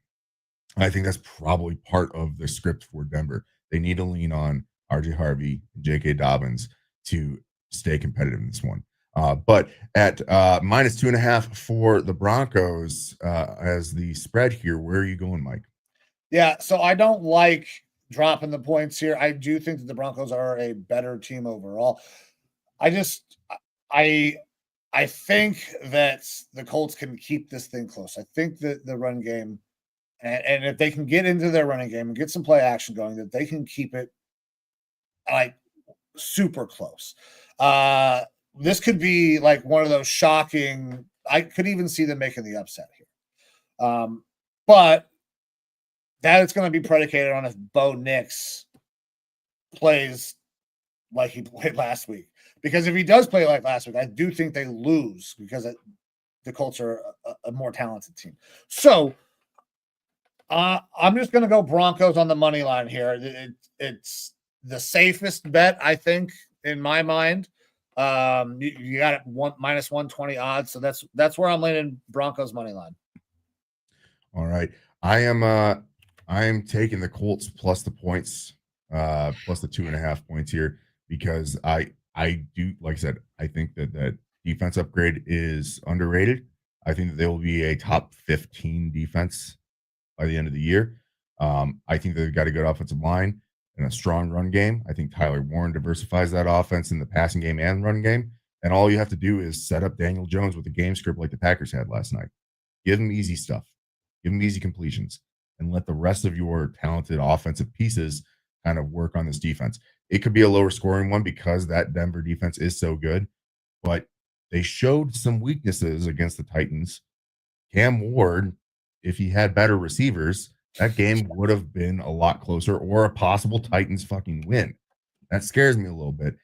B: I think that's probably part of the script for Denver. They need to lean on RJ Harvey and J.K. Dobbins to stay competitive in this one. But at minus 2.5 for the Broncos as the spread here, where are you going, Mike?
A: Yeah, so I don't like dropping the points here. I do think that the Broncos are a better team overall. I think that the Colts can keep this thing close. I think that the run game, and if they can get into their running game and get some play action going, that they can keep it like super close. This could be like one of those shocking. I could even see them making the upset here. But that is going to be predicated on if Bo Nix plays like he played last week. Because if he does play like last week, I do think they lose because the Colts are a more talented team. So I'm just going to go Broncos on the money line here. It's the safest bet, I think, in my mind. You got it minus 120 odds, so that's where I'm leaning Broncos money line.
B: All right, I am taking the Colts plus the points, plus the 2.5 points here because I do, like I said, I think that defense upgrade is underrated. I think that they will be a top 15 defense by the end of the year. I think they've got a good offensive line and a strong run game. I think Tyler Warren diversifies that offense in the passing game and run game. And all you have to do is set up Daniel Jones with a game script like the Packers had last night. Give him easy stuff. Give him easy completions. And let the rest of your talented offensive pieces kind of work on this defense. It could be a lower scoring one because that Denver defense is so good. But they showed some weaknesses against the Titans. Cam Ward, if he had better receivers, that game would have been a lot closer or a possible Titans fucking win. That scares me a little bit,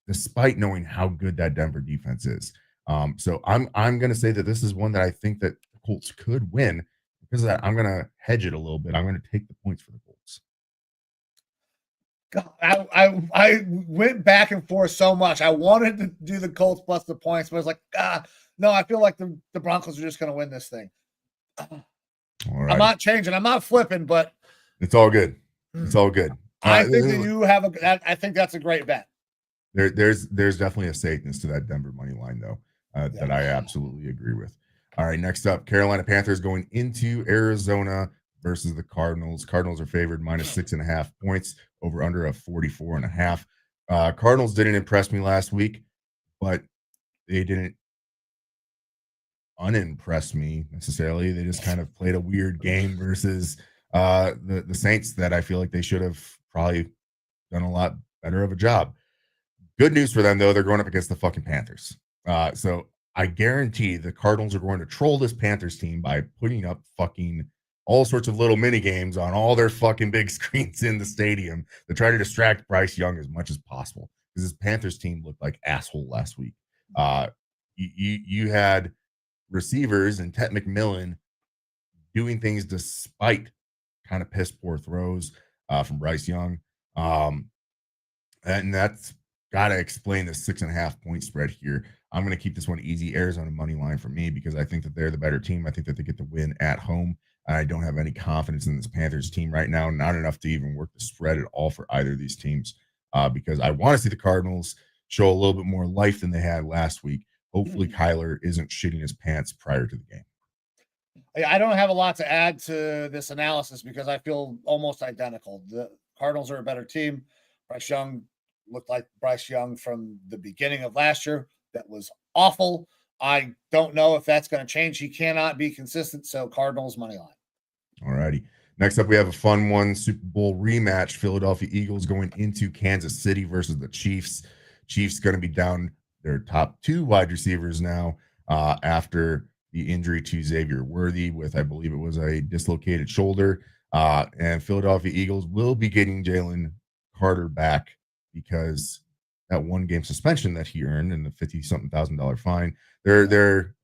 B: despite knowing how good that Denver defense is. So I'm going to say that this is one that I think that the Colts could win. Because of that, I'm going to hedge it a little bit. I'm going to take the points for the Colts.
A: God, I went back and forth so much. I wanted to do the Colts plus the points, but I was like, no, I feel like the Broncos are just going to win this thing. All right. I'm not changing. I'm not flipping, but
B: it's all good. It's all good.
A: I think that you have I think that's a great bet.
B: There's definitely a safeness to that Denver money line, though, that I absolutely agree with. All right, next up, Carolina Panthers going into Arizona versus the Cardinals. Cardinals are favored minus 6.5 points over under of 44.5. Cardinals didn't impress me last week, but they didn't unimpress me necessarily. They just kind of played a weird game versus the Saints that I feel like they should have probably done a lot better of a job. Good news for them, though, they're going up against the fucking Panthers. So I guarantee the Cardinals are going to troll this Panthers team by putting up fucking all sorts of little mini games on all their fucking big screens in the stadium to try to distract Bryce Young as much as possible, because this Panthers team looked like asshole last week. You had receivers and Ted McMillan doing things despite kind of piss poor throws from Bryce Young. And that's got to explain the 6.5 point spread here. I'm going to keep this one easy. Arizona money line for me, because I think that they're the better team. I think that they get the win at home. I don't have any confidence in this Panthers team right now, not enough to even work the spread at all for either of these teams, because I want to see the Cardinals show a little bit more life than they had last week. Hopefully Kyler isn't shitting his pants prior to the game.
A: I don't have a lot to add to this analysis because I feel almost identical. The Cardinals are a better team. Bryce Young looked like Bryce Young from the beginning of last year. That was awful. I don't know if that's going to change. He cannot be consistent. So Cardinals money line.
B: All righty. Next up, we have a fun one. Super Bowl rematch. Philadelphia Eagles going into Kansas City versus the Chiefs. Chiefs going to be down their top 2 wide receivers now after the injury to Xavier Worthy with, I believe it was a dislocated shoulder. And Philadelphia Eagles will be getting Jalen Carter back because that 1-game suspension that he earned and the $50-something thousand fine, they're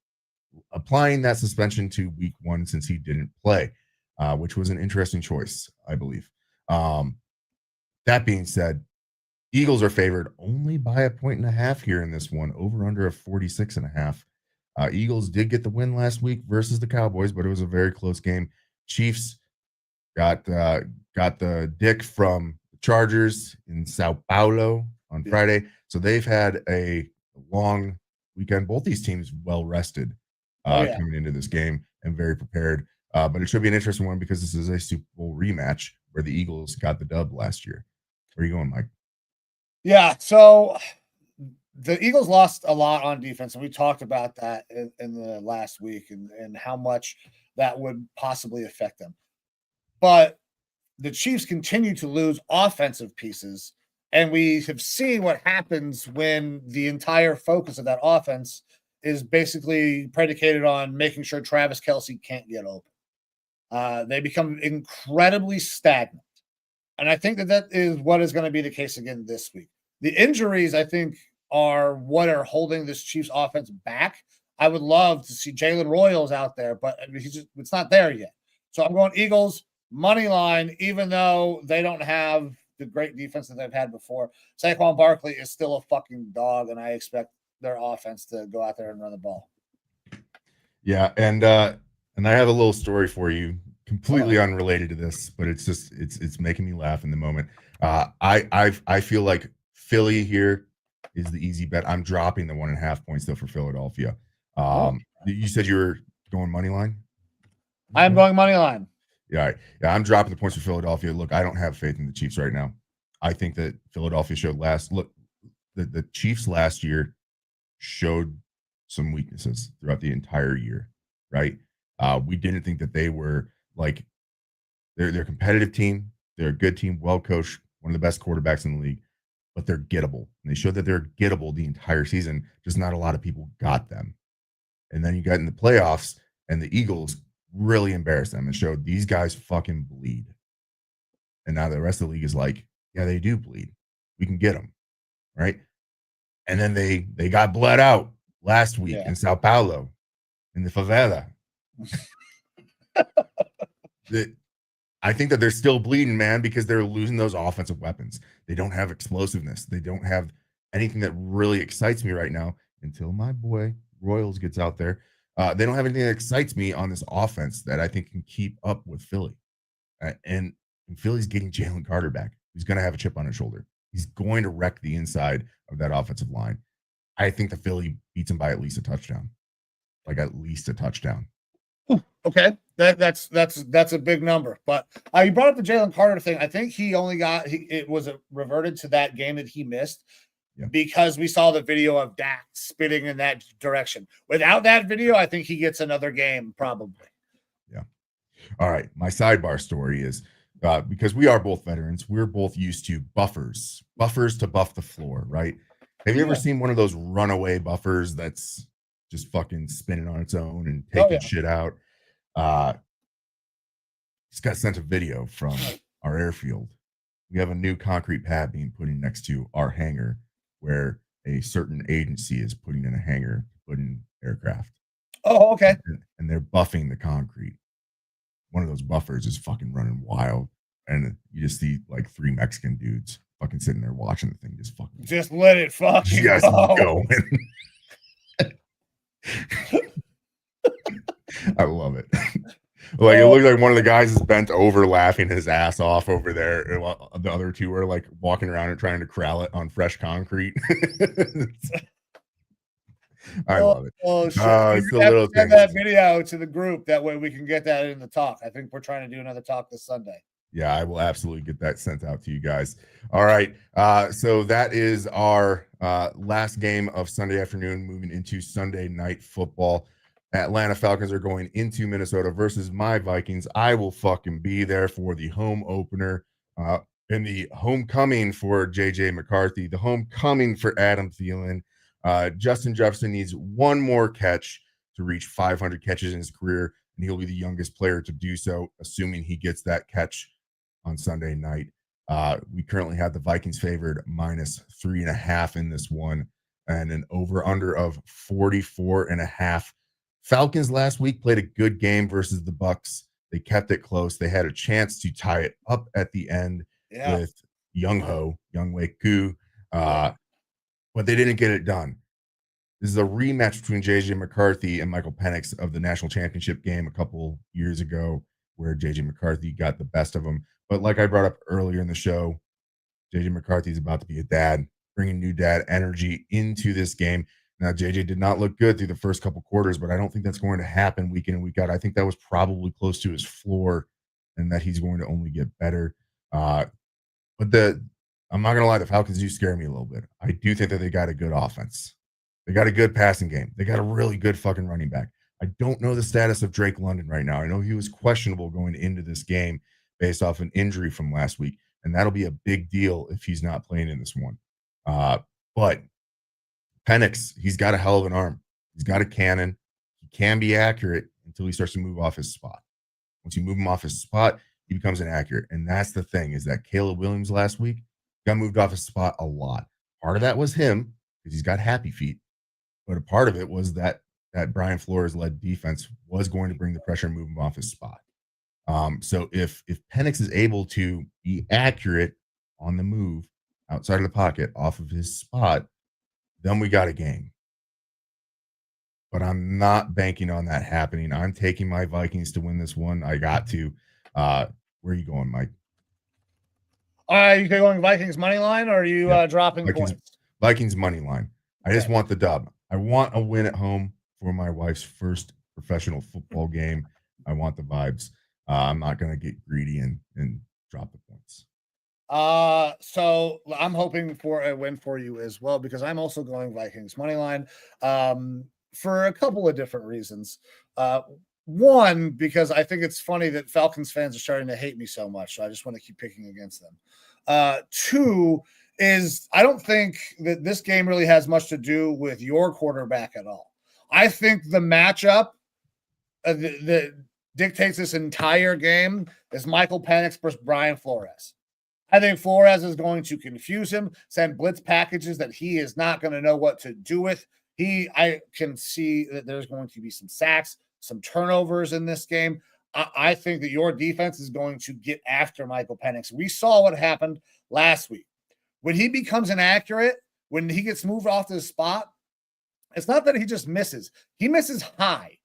B: applying that suspension to week 1 since he didn't play, which was an interesting choice, I believe. That being said, Eagles are favored only by 1.5 points here in this one, over under a 46.5. Eagles did get the win last week versus the Cowboys, but it was a very close game. Chiefs got the dick from the Chargers in Sao Paulo on Friday, so they've had a long weekend. Both these teams well rested coming into this game and very prepared. But it should be an interesting one because this is a Super Bowl rematch where the Eagles got the dub last year. Where are you going, Mike?
A: Yeah, so the Eagles lost a lot on defense, and we talked about that in the last week and how much that would possibly affect them. But the Chiefs continue to lose offensive pieces, and we have seen what happens when the entire focus of that offense is basically predicated on making sure Travis Kelce can't get open. They become incredibly stagnant. And I think that is what is going to be the case again this week. The injuries, I think, are what are holding this Chiefs offense back. I would love to see Jalen Royals out there, but it's not there yet. So I'm going Eagles money line, even though they don't have the great defense that they've had before. Saquon Barkley is still a fucking dog, and I expect their offense to go out there and run the ball.
B: Yeah, and I have a little story for you, completely unrelated to this, but it's just it's making me laugh in the moment. I feel like Philly here is the easy bet. I'm dropping the 1.5 points though for Philadelphia. You said you were going money line?
A: I'm going money line.
B: Yeah, right. Yeah, I'm dropping the points for Philadelphia. Look, I don't have faith in the Chiefs right now. I think that Philadelphia showed the Chiefs last year showed some weaknesses throughout the entire year, right? We didn't think that they were like they're a competitive team. They're a good team, well coached, one of the best quarterbacks in the league, but they're gettable. And they showed that they're gettable the entire season. Just not a lot of people got them. And then you got in the playoffs, and the Eagles really embarrassed them and showed these guys fucking bleed. And now the rest of the league is like, yeah, they do bleed. We can get them, right? And then they got bled out last week in Sao Paulo, in the favela. I think that they're still bleeding, man, because they're losing those offensive weapons. They don't have explosiveness. They don't have anything that really excites me right now until my boy Royals gets out there. They don't have anything that excites me on this offense that I think can keep up with Philly. And Philly's getting Jalen Carter back. He's going to have a chip on his shoulder. He's going to wreck the inside of that offensive line. I think the Philly beats him by at least a touchdown. Like at least a touchdown.
A: Okay. That's a big number. But you brought up the Jalen Carter thing. I think he only got it was reverted to that game that he missed. because we saw the video of Dak spitting in that direction. Without that video, I think he gets another game probably.
B: Yeah. All right. My sidebar story is because we are both veterans, we're both used to buffers to buff the floor, right? Have you ever seen one of those runaway buffers that's just fucking spinning on its own and taking shit out? Just got sent a video from our airfield. We have a new concrete pad being put in next to our hangar where a certain agency is putting in a hangar to put in aircraft.
A: Oh, okay.
B: And they're buffing the concrete. One of those buffers is fucking running wild. And you just see like 3 Mexican dudes fucking sitting there watching the thing
A: just let it fucking
B: go. I love it. Like, it looks like one of the guys is bent over laughing his ass off over there. The other 2 are like walking around and trying to corral it on fresh concrete. I love it.
A: Oh, shit.
B: It's the little
A: send that video to the group. That way we can get that in the talk. I think we're trying to do another talk this Sunday.
B: Yeah, I will absolutely get that sent out to you guys. All right. So that is our last game of Sunday afternoon, moving into Sunday night football. Atlanta Falcons are going into Minnesota versus my Vikings. I will fucking be there for the home opener and the homecoming for JJ McCarthy, the homecoming for Adam Thielen. Justin Jefferson needs one more catch to reach 500 catches in his career, and he'll be the youngest player to do so, assuming he gets that catch on Sunday night. We currently have the Vikings favored -3.5 in this one, and an over-under of 44.5. Falcons last week played a good game versus the Bucs. They kept it close. They had a chance to tie it up at the end with Younghoe Koo, but they didn't get it done. This is a rematch between JJ McCarthy and Michael Penix of the national championship game a couple years ago, where JJ McCarthy got the best of him. But like I brought up earlier in the show, JJ McCarthy is about to be a dad, bringing new dad energy into this game. Now, JJ did not look good through the first couple quarters, but I don't think that's going to happen week in and week out. I think that was probably close to his floor and that he's going to only get better. But I'm not going to lie, the Falcons do scare me a little bit. I do think that they got a good offense. They got a good passing game. They got a really good fucking running back. I don't know the status of Drake London right now. I know he was questionable going into this game based off an injury from last week, and that'll be a big deal if he's not playing in this one. But Penix, he's got a hell of an arm. He's got a cannon. He can be accurate until he starts to move off his spot. Once you move him off his spot, he becomes inaccurate. And that's the thing, is that Caleb Williams last week got moved off his spot a lot. Part of that was him, because he's got happy feet. But a part of it was that Brian Flores-led defense was going to bring the pressure and move him off his spot. So if Penix is able to be accurate on the move outside of the pocket off of his spot, then we got a game. But I'm not banking on that happening. I'm taking my Vikings to win this one. I got to. Where are you going, Mike?
A: Are you going Vikings money line, or are you dropping points?
B: Vikings money line. I just want the dub. I want a win at home for my wife's first professional football game. I want the vibes. I'm not going to get greedy and drop the points.
A: So I'm hoping for a win for you as well, because I'm also going Vikings money line for a couple of different reasons. One, because I think it's funny that Falcons fans are starting to hate me so much, so I just want to keep picking against them. Two is I don't think that this game really has much to do with your quarterback at all. I think the matchup that dictates this entire game is Michael Penix versus Brian Flores. I think Flores is going to confuse him, send blitz packages that he is not going to know what to do with. I can see that there's going to be some sacks, some turnovers in this game. I think that your defense is going to get after Michael Penix. We saw what happened last week. When he becomes inaccurate, when he gets moved off his spot, it's not that he just misses. He misses high.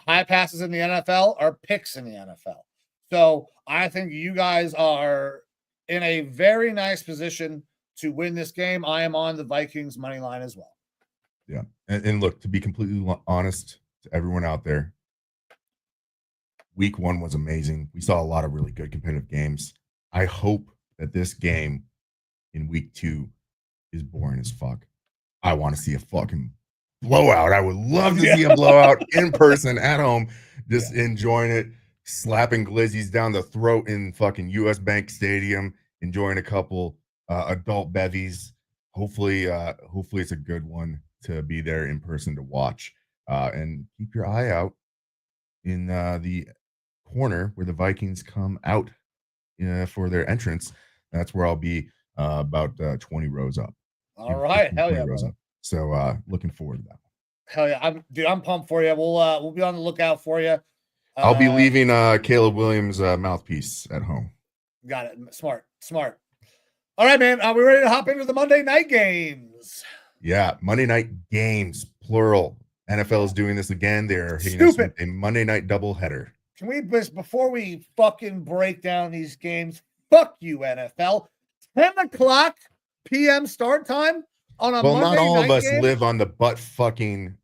A: High passes in the NFL are picks in the NFL. So I think you guys are in a very nice position to win this game. I am on the Vikings money line as well.
B: Yeah. And look, to be completely honest to everyone out there, week 1 was amazing. We saw a lot of really good competitive games. I hope that this game in week 2 is boring as fuck. I want to see a fucking blowout. I would love to see a blowout in person at home, just enjoying it, slapping glizzies down the throat in fucking US Bank Stadium, enjoying a couple adult bevies. Hopefully it's a good one to be there in person to watch. And keep your eye out in the corner where the Vikings come out for their entrance. That's where I'll be about 20 rows up.
A: All right, hell yeah,
B: rows up. So looking forward to that.
A: Hell yeah, I'm pumped for you. We'll be on the lookout for you.
B: I'll be leaving Caleb Williams' mouthpiece at home.
A: Got it. Smart. All right, man. Are we ready to hop into the Monday night games?
B: Yeah, Monday night games, plural. NFL is doing this again. They're hitting us with a Monday night doubleheader.
A: Can we, before we fucking break down these games, fuck you, NFL. 10 o'clock p.m. start time on a Monday night game? Well, not all of us
B: live on the butt fucking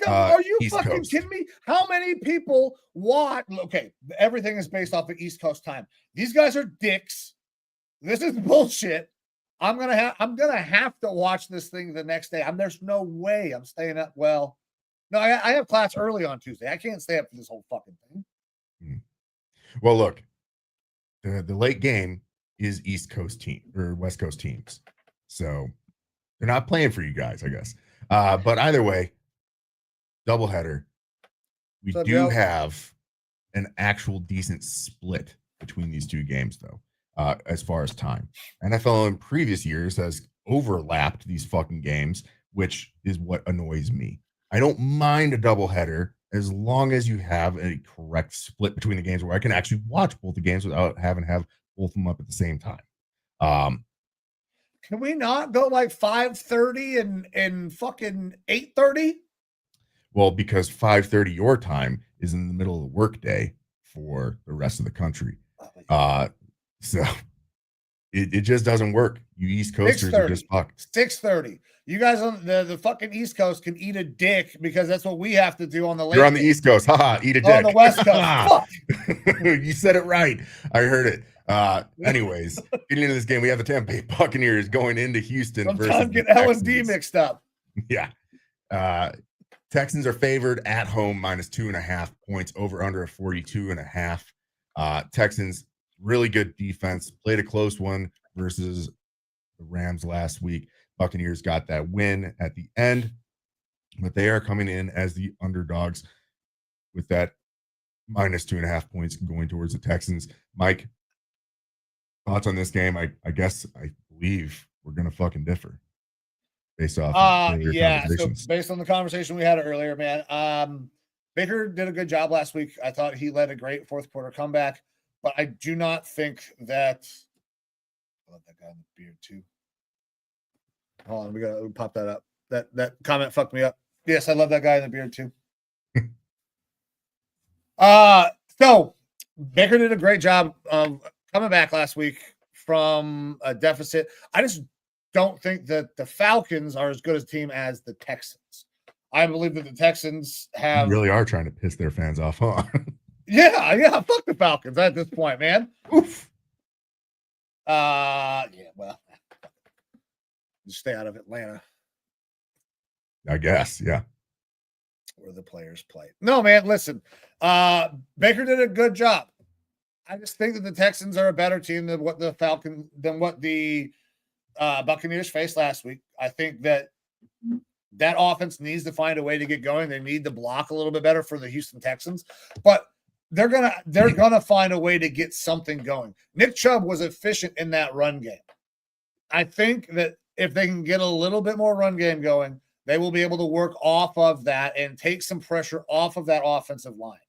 A: are you
B: East
A: fucking
B: Coast.
A: kidding me? How many people watch? Okay, everything is based off of East Coast time. These guys are dicks. This is bullshit. I'm gonna have to watch this thing the next day. There's no way I'm staying up. Well, no, I have class early on Tuesday. I can't stay up for this whole fucking thing.
B: Well, look, the late game is East Coast team or West Coast teams, so they're not playing for you guys, I guess. But either way, doubleheader. We do have an actual decent split between these two games, though. As far as time, NFL in previous years has overlapped these fucking games, which is what annoys me. I don't mind a doubleheader as long as you have a correct split between the games where I can actually watch both the games without having to have both of them up at the same time.
A: Can we not go like 5:30 and fucking 8:30?
B: Well, because 5:30 your time is in the middle of the workday for the rest of the country. So it just doesn't work. You East Coasters are just fucked.
A: 6:30. You guys on the fucking East Coast can eat a dick because that's what we have to do on the late.
B: You're on the East Coast. Haha, eat a dick.
A: On the West Coast. Fuck.
B: You said it right. I heard it. Anyways, getting into this game, we have the Tampa Bay Buccaneers going into Houston.
A: Sometimes get L&D mixed up.
B: Yeah. Texans are favored at home -2.5 points, over under a 42.5. Texans, really good defense, played a close one versus the Rams last week. Buccaneers got that win at the end, but they are coming in as the underdogs with that -2.5 points going towards the Texans. Mike, thoughts on this game? I believe we're going to fucking differ based off
A: so based on the conversation we had earlier, man. Baker did a good job last week. I thought he led a great fourth quarter comeback. But I do not think that. I love that guy in the beard too. Hold on, we gotta pop that up. That comment fucked me up. Yes, I love that guy in the beard too. So Baker did a great job of coming back last week from a deficit. I just don't think that the Falcons are as good a team as the Texans. I believe that the Texans have
B: really are trying to piss their fans off, huh?
A: Yeah, fuck the Falcons at this point, man. Oof. Well, just stay out of Atlanta.
B: I guess, yeah.
A: Where the players play. No, man, listen. Baker did a good job. I just think that the Texans are a better team than what the Buccaneers faced last week. I think that offense needs to find a way to get going. They need to block a little bit better for the Houston Texans, but they're gonna find a way to get something going. Nick Chubb was efficient in that run game. I think that if they can get a little bit more run game going, they will be able to work off of that and take some pressure off of that offensive line.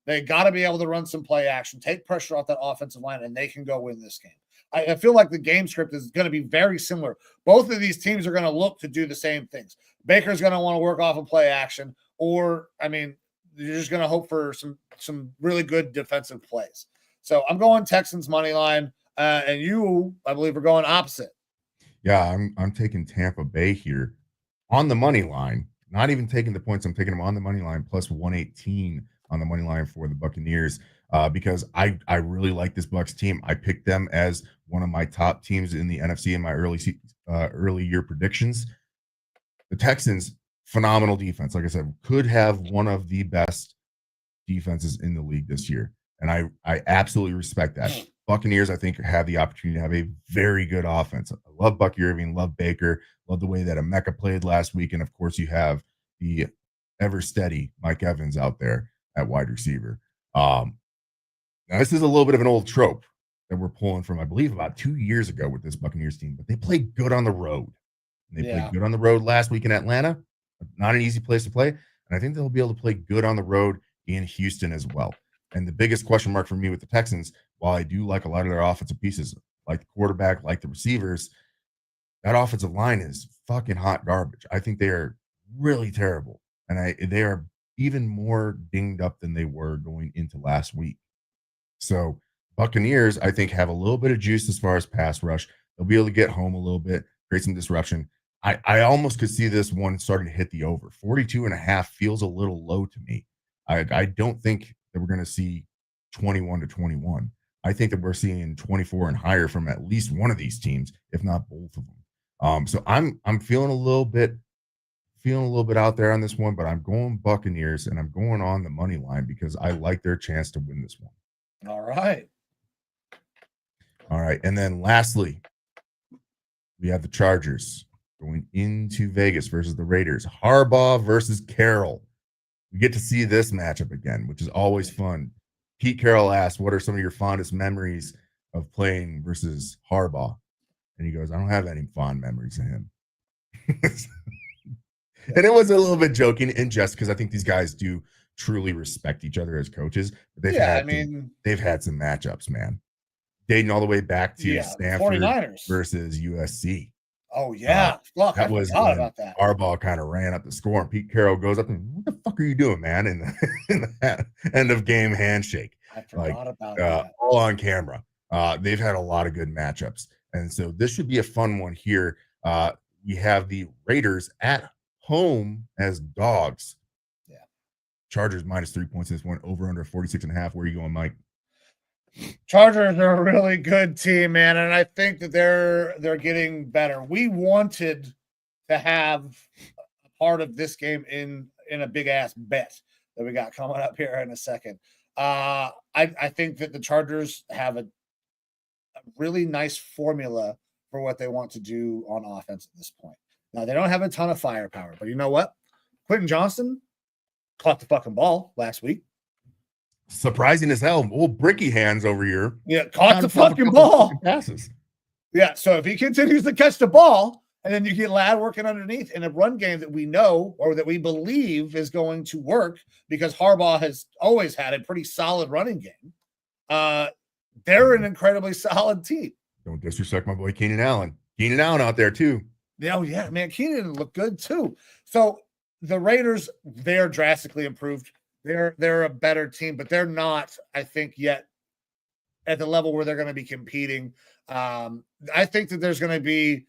A: They got to be able to run some play action, take pressure off that offensive line, and they can go win this game. I feel like the game script is going to be very similar. Both of these teams are going to look to do the same things. Baker's going to want to work off of play action, or, you're just going to hope for some really good defensive plays. So I'm going Texans money line, and you, I believe, are going opposite.
B: Yeah, I'm taking Tampa Bay here on the money line. Not even taking the points. I'm taking them on the money line plus 118 on the money line for the Buccaneers because I really like this Bucs team. I picked them as one of my top teams in the NFC in my early year predictions. The Texans, phenomenal defense. Like I said, could have one of the best defenses in the league this year. And I absolutely respect that. Buccaneers, I think, have the opportunity to have a very good offense. I love Bucky Irving, love Baker, love the way that Emeka played last week. And of course, you have the ever steady Mike Evans out there at wide receiver. Now, this is a little bit of an old trope that we're pulling from, I believe, about 2 years ago with this Buccaneers team, but they play good on the road. And they played good on the road last week in Atlanta. Not an easy place to play. And I think they'll be able to play good on the road in Houston as well. And the biggest question mark for me with the Texans, while I do like a lot of their offensive pieces, like the quarterback, like the receivers, that offensive line is fucking hot garbage. I think they are really terrible. And they are even more dinged up than they were going into last week. So Buccaneers, I think, have a little bit of juice as far as pass rush. They'll be able to get home a little bit, create some disruption. I almost could see this one starting to hit the over. 42.5 feels a little low to me. I don't think that we're going to see 21-21. I think that we're seeing 24 and higher from at least one of these teams, if not both of them. So I'm feeling a little bit out there on this one, but I'm going Buccaneers and I'm going on the money line because I like their chance to win this one.
A: All right.
B: And then lastly, we have the Chargers going into Vegas versus the Raiders. Harbaugh versus Carroll. We get to see this matchup again, which is always fun. Pete Carroll asked, what are some of your fondest memories of playing versus Harbaugh? And he goes, I don't have any fond memories of him. And it was a little bit joking and just because I think these guys do truly respect each other as coaches. But they've had some matchups, man. Dating all the way back to Stanford
A: 49ers
B: versus USC.
A: Oh, yeah. Look,
B: that was when about that. Harbaugh kind of ran up the score, and Pete Carroll goes up and, what the fuck are you doing, man? In the end of game handshake.
A: I forgot about that.
B: All on camera. They've had a lot of good matchups. And so this should be a fun one here. We have the Raiders at home as dogs.
A: Yeah.
B: Chargers minus 3 points in this one, over under 46.5. Where are you going, Mike?
A: Chargers are a really good team, man, and I think that they're getting better. We wanted to have a part of this game in a big ass bet that we got coming up here in a second. I think that the Chargers have a really nice formula for what they want to do on offense at this point. Now they don't have a ton of firepower, but you know what? Quentin Johnston caught the fucking ball last week.
B: Surprising as hell. Old bricky hands over here.
A: Yeah, caught the fucking ball.
B: Passes.
A: Yeah, so if he continues to catch the ball, and then you get Ladd working underneath in a run game that we know or that we believe is going to work because Harbaugh has always had a pretty solid running game. They're an incredibly solid team.
B: Don't disrespect my boy Keenan Allen. Keenan Allen out there too.
A: Oh, yeah, man. Keenan looked good too. So the Raiders, they're drastically improved. They're a better team, but they're not, I think, yet at the level where they're going to be competing. I think that there's going to be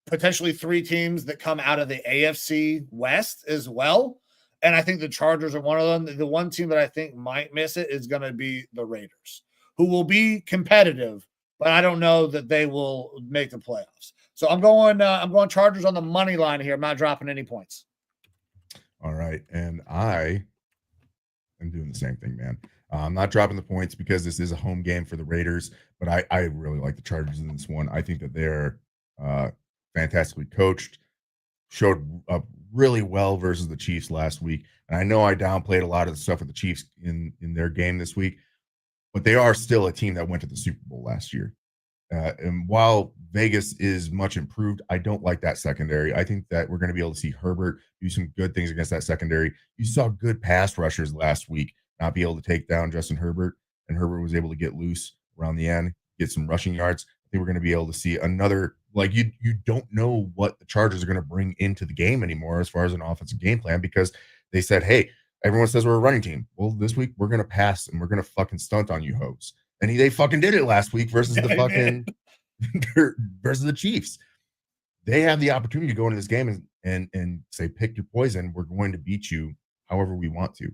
A: potentially 3 teams that come out of the AFC West as well. And I think the Chargers are one of them. The one team that I think might miss it is going to be the Raiders, who will be competitive, but I don't know that they will make the playoffs. So I'm going Chargers on the money line here. I'm not dropping any points.
B: All right. And I am doing the same thing, man. I'm not dropping the points because this is a home game for the Raiders, but I really like the Chargers in this one. I think that they're fantastically coached, showed up really well versus the Chiefs last week. And I know I downplayed a lot of the stuff with the Chiefs in their game this week, but they are still a team that went to the Super Bowl last year. And while Vegas is much improved, I don't like that secondary. I think that we're going to be able to see Herbert do some good things against that secondary. You saw good pass rushers last week not be able to take down Justin Herbert, and Herbert was able to get loose around the end, get some rushing yards. I think we're going to be able to see another, like, you don't know what the Chargers are going to bring into the game anymore as far as an offensive game plan, because they said, hey, everyone says we're a running team. Well, this week we're going to pass and we're going to fucking stunt on you hoes. And they fucking did it last week versus the fucking versus the Chiefs. They have the opportunity to go into this game and say, pick your poison. We're going to beat you however we want to.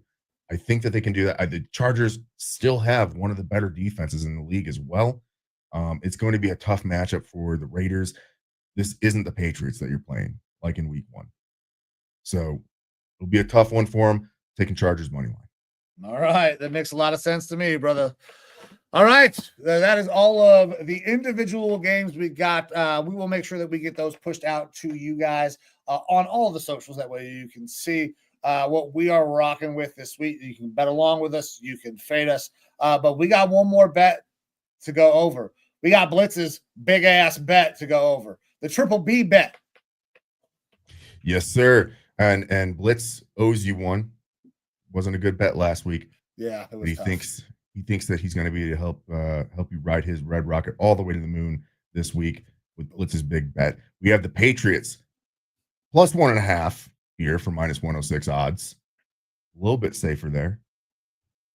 B: I think that they can do that. The Chargers still have one of the better defenses in the league as well. It's going to be a tough matchup for the Raiders. this isn't the Patriots that you're playing like in week 1. So it'll be a tough one for him, taking Chargers money line.
A: All right. That makes a lot of sense to me, brother. All right. That is all of the individual games we got. We will make sure that we get those pushed out to you guys on all the socials. That way you can see what we are rocking with this week. You can bet along with us. You can fade us. But we got one more bet to go over. We got Blitz's big ass bet to go over. The Triple B bet.
B: Yes, sir. And Blitz owes you one. Wasn't a good bet last week.
A: Yeah, it was
B: he
A: tough.
B: thinks that he's going to be to help you ride his red rocket all the way to the moon this week with Blitz's big bet. We have the Patriots plus 1.5 here for minus 106 odds. A little bit safer there.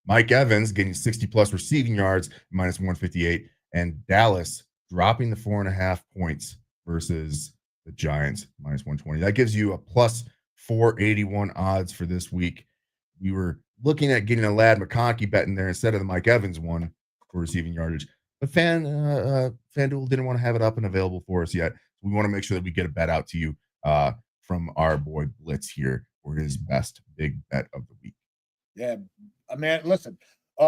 B: Mike Evans getting 60 plus receiving yards, minus 158, and Dallas dropping the 4.5 points versus the Giants, minus 120. That gives you a plus 481 odds for this week. We were looking at getting a Ladd McConkey bet in there instead of the Mike Evans one for receiving yardage. But FanDuel didn't want to have it up and available for us yet. We want to make sure that we get a bet out to you from our boy Blitz here for his best big bet of the week.
A: Yeah, I mean, listen,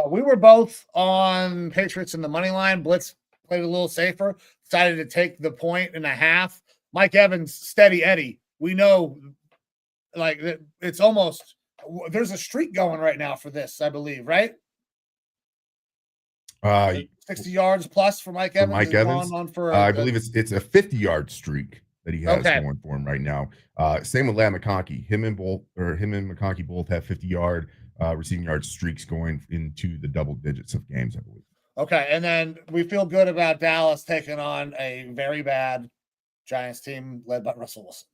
A: we were both on Patriots in the money line. Blitz played a little safer, decided to take the 1.5. Mike Evans, steady Eddie. We know, like, it's almost there's a streak going right now for this, I believe, right? 60 yards plus for Mike Evans.
B: Mike Evans, I believe it's a 50-yard streak that he has going for him right now. Same with Ladd McConkey. Him and McConkey both have 50-yard receiving yard streaks going into the double digits of games, I believe.
A: Okay, and then we feel good about Dallas taking on a very bad Giants team led by Russell Wilson.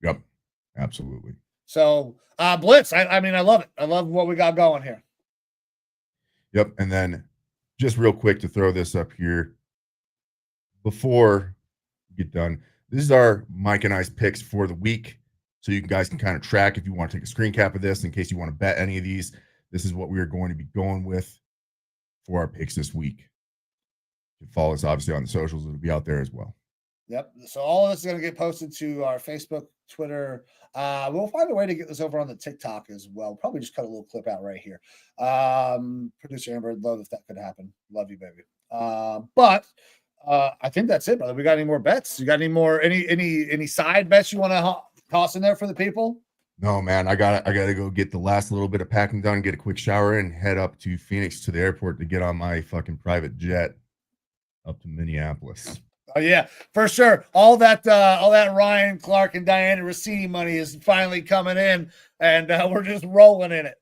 B: Yep, absolutely.
A: So, Blitz, I mean, I love it. I love what we got going here.
B: Yep, and then just real quick to throw this up here before we get done. This is our Mike and I's picks for the week, so you guys can kind of track if you want to take a screen cap of this in case you want to bet any of these. This is what we are going to be going with for our picks this week. You can follow us obviously on the socials; it'll be out there as well.
A: Yep. So all of this is going to get posted to our Facebook, Twitter. We'll find a way to get this over on the TikTok as well. Probably just cut a little clip out right here. Producer Amber, I'd love if that could happen. Love you, baby. But I think that's it, brother. We got any more bets? You got any more any side bets you want to toss in there for the people?
B: No, man. I gotta go get the last little bit of packing done, get a quick shower, and head up to Phoenix to the airport to get on my fucking private jet up to Minneapolis.
A: Oh yeah, for sure. All that Ryan Clark and Diana Rossini money is finally coming in, and we're just rolling in it.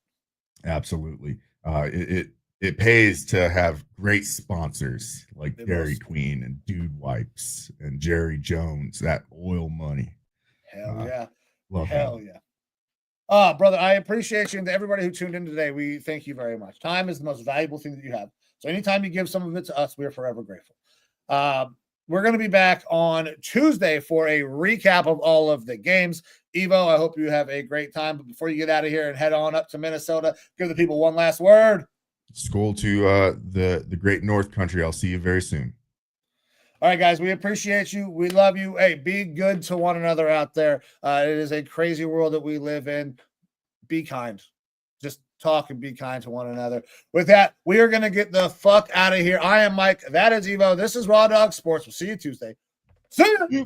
B: Absolutely. It pays to have great sponsors like Dairy Queen and Dude Wipes and Jerry Jones. That oil money.
A: Hell yeah.
B: Love
A: Hell yeah. Brother, I appreciate you, and to everybody who tuned in today, we thank you very much. Time is the most valuable thing that you have. So anytime you give some of it to us, we are forever grateful. We're going to be back on Tuesday for a recap of all of the games. Evo, I hope you have a great time. But before you get out of here and head on up to Minnesota, give the people one last word.
B: School to the great North Country. I'll see you very soon.
A: All right, guys, we appreciate you. We love you. Hey, be good to one another out there. It is a crazy world that we live in. Be kind. Just talk and be kind to one another. With that, we are going to get the fuck out of here. I am Mike. That is Evo. This is Raw Dawg Sports. We'll see you Tuesday. See you.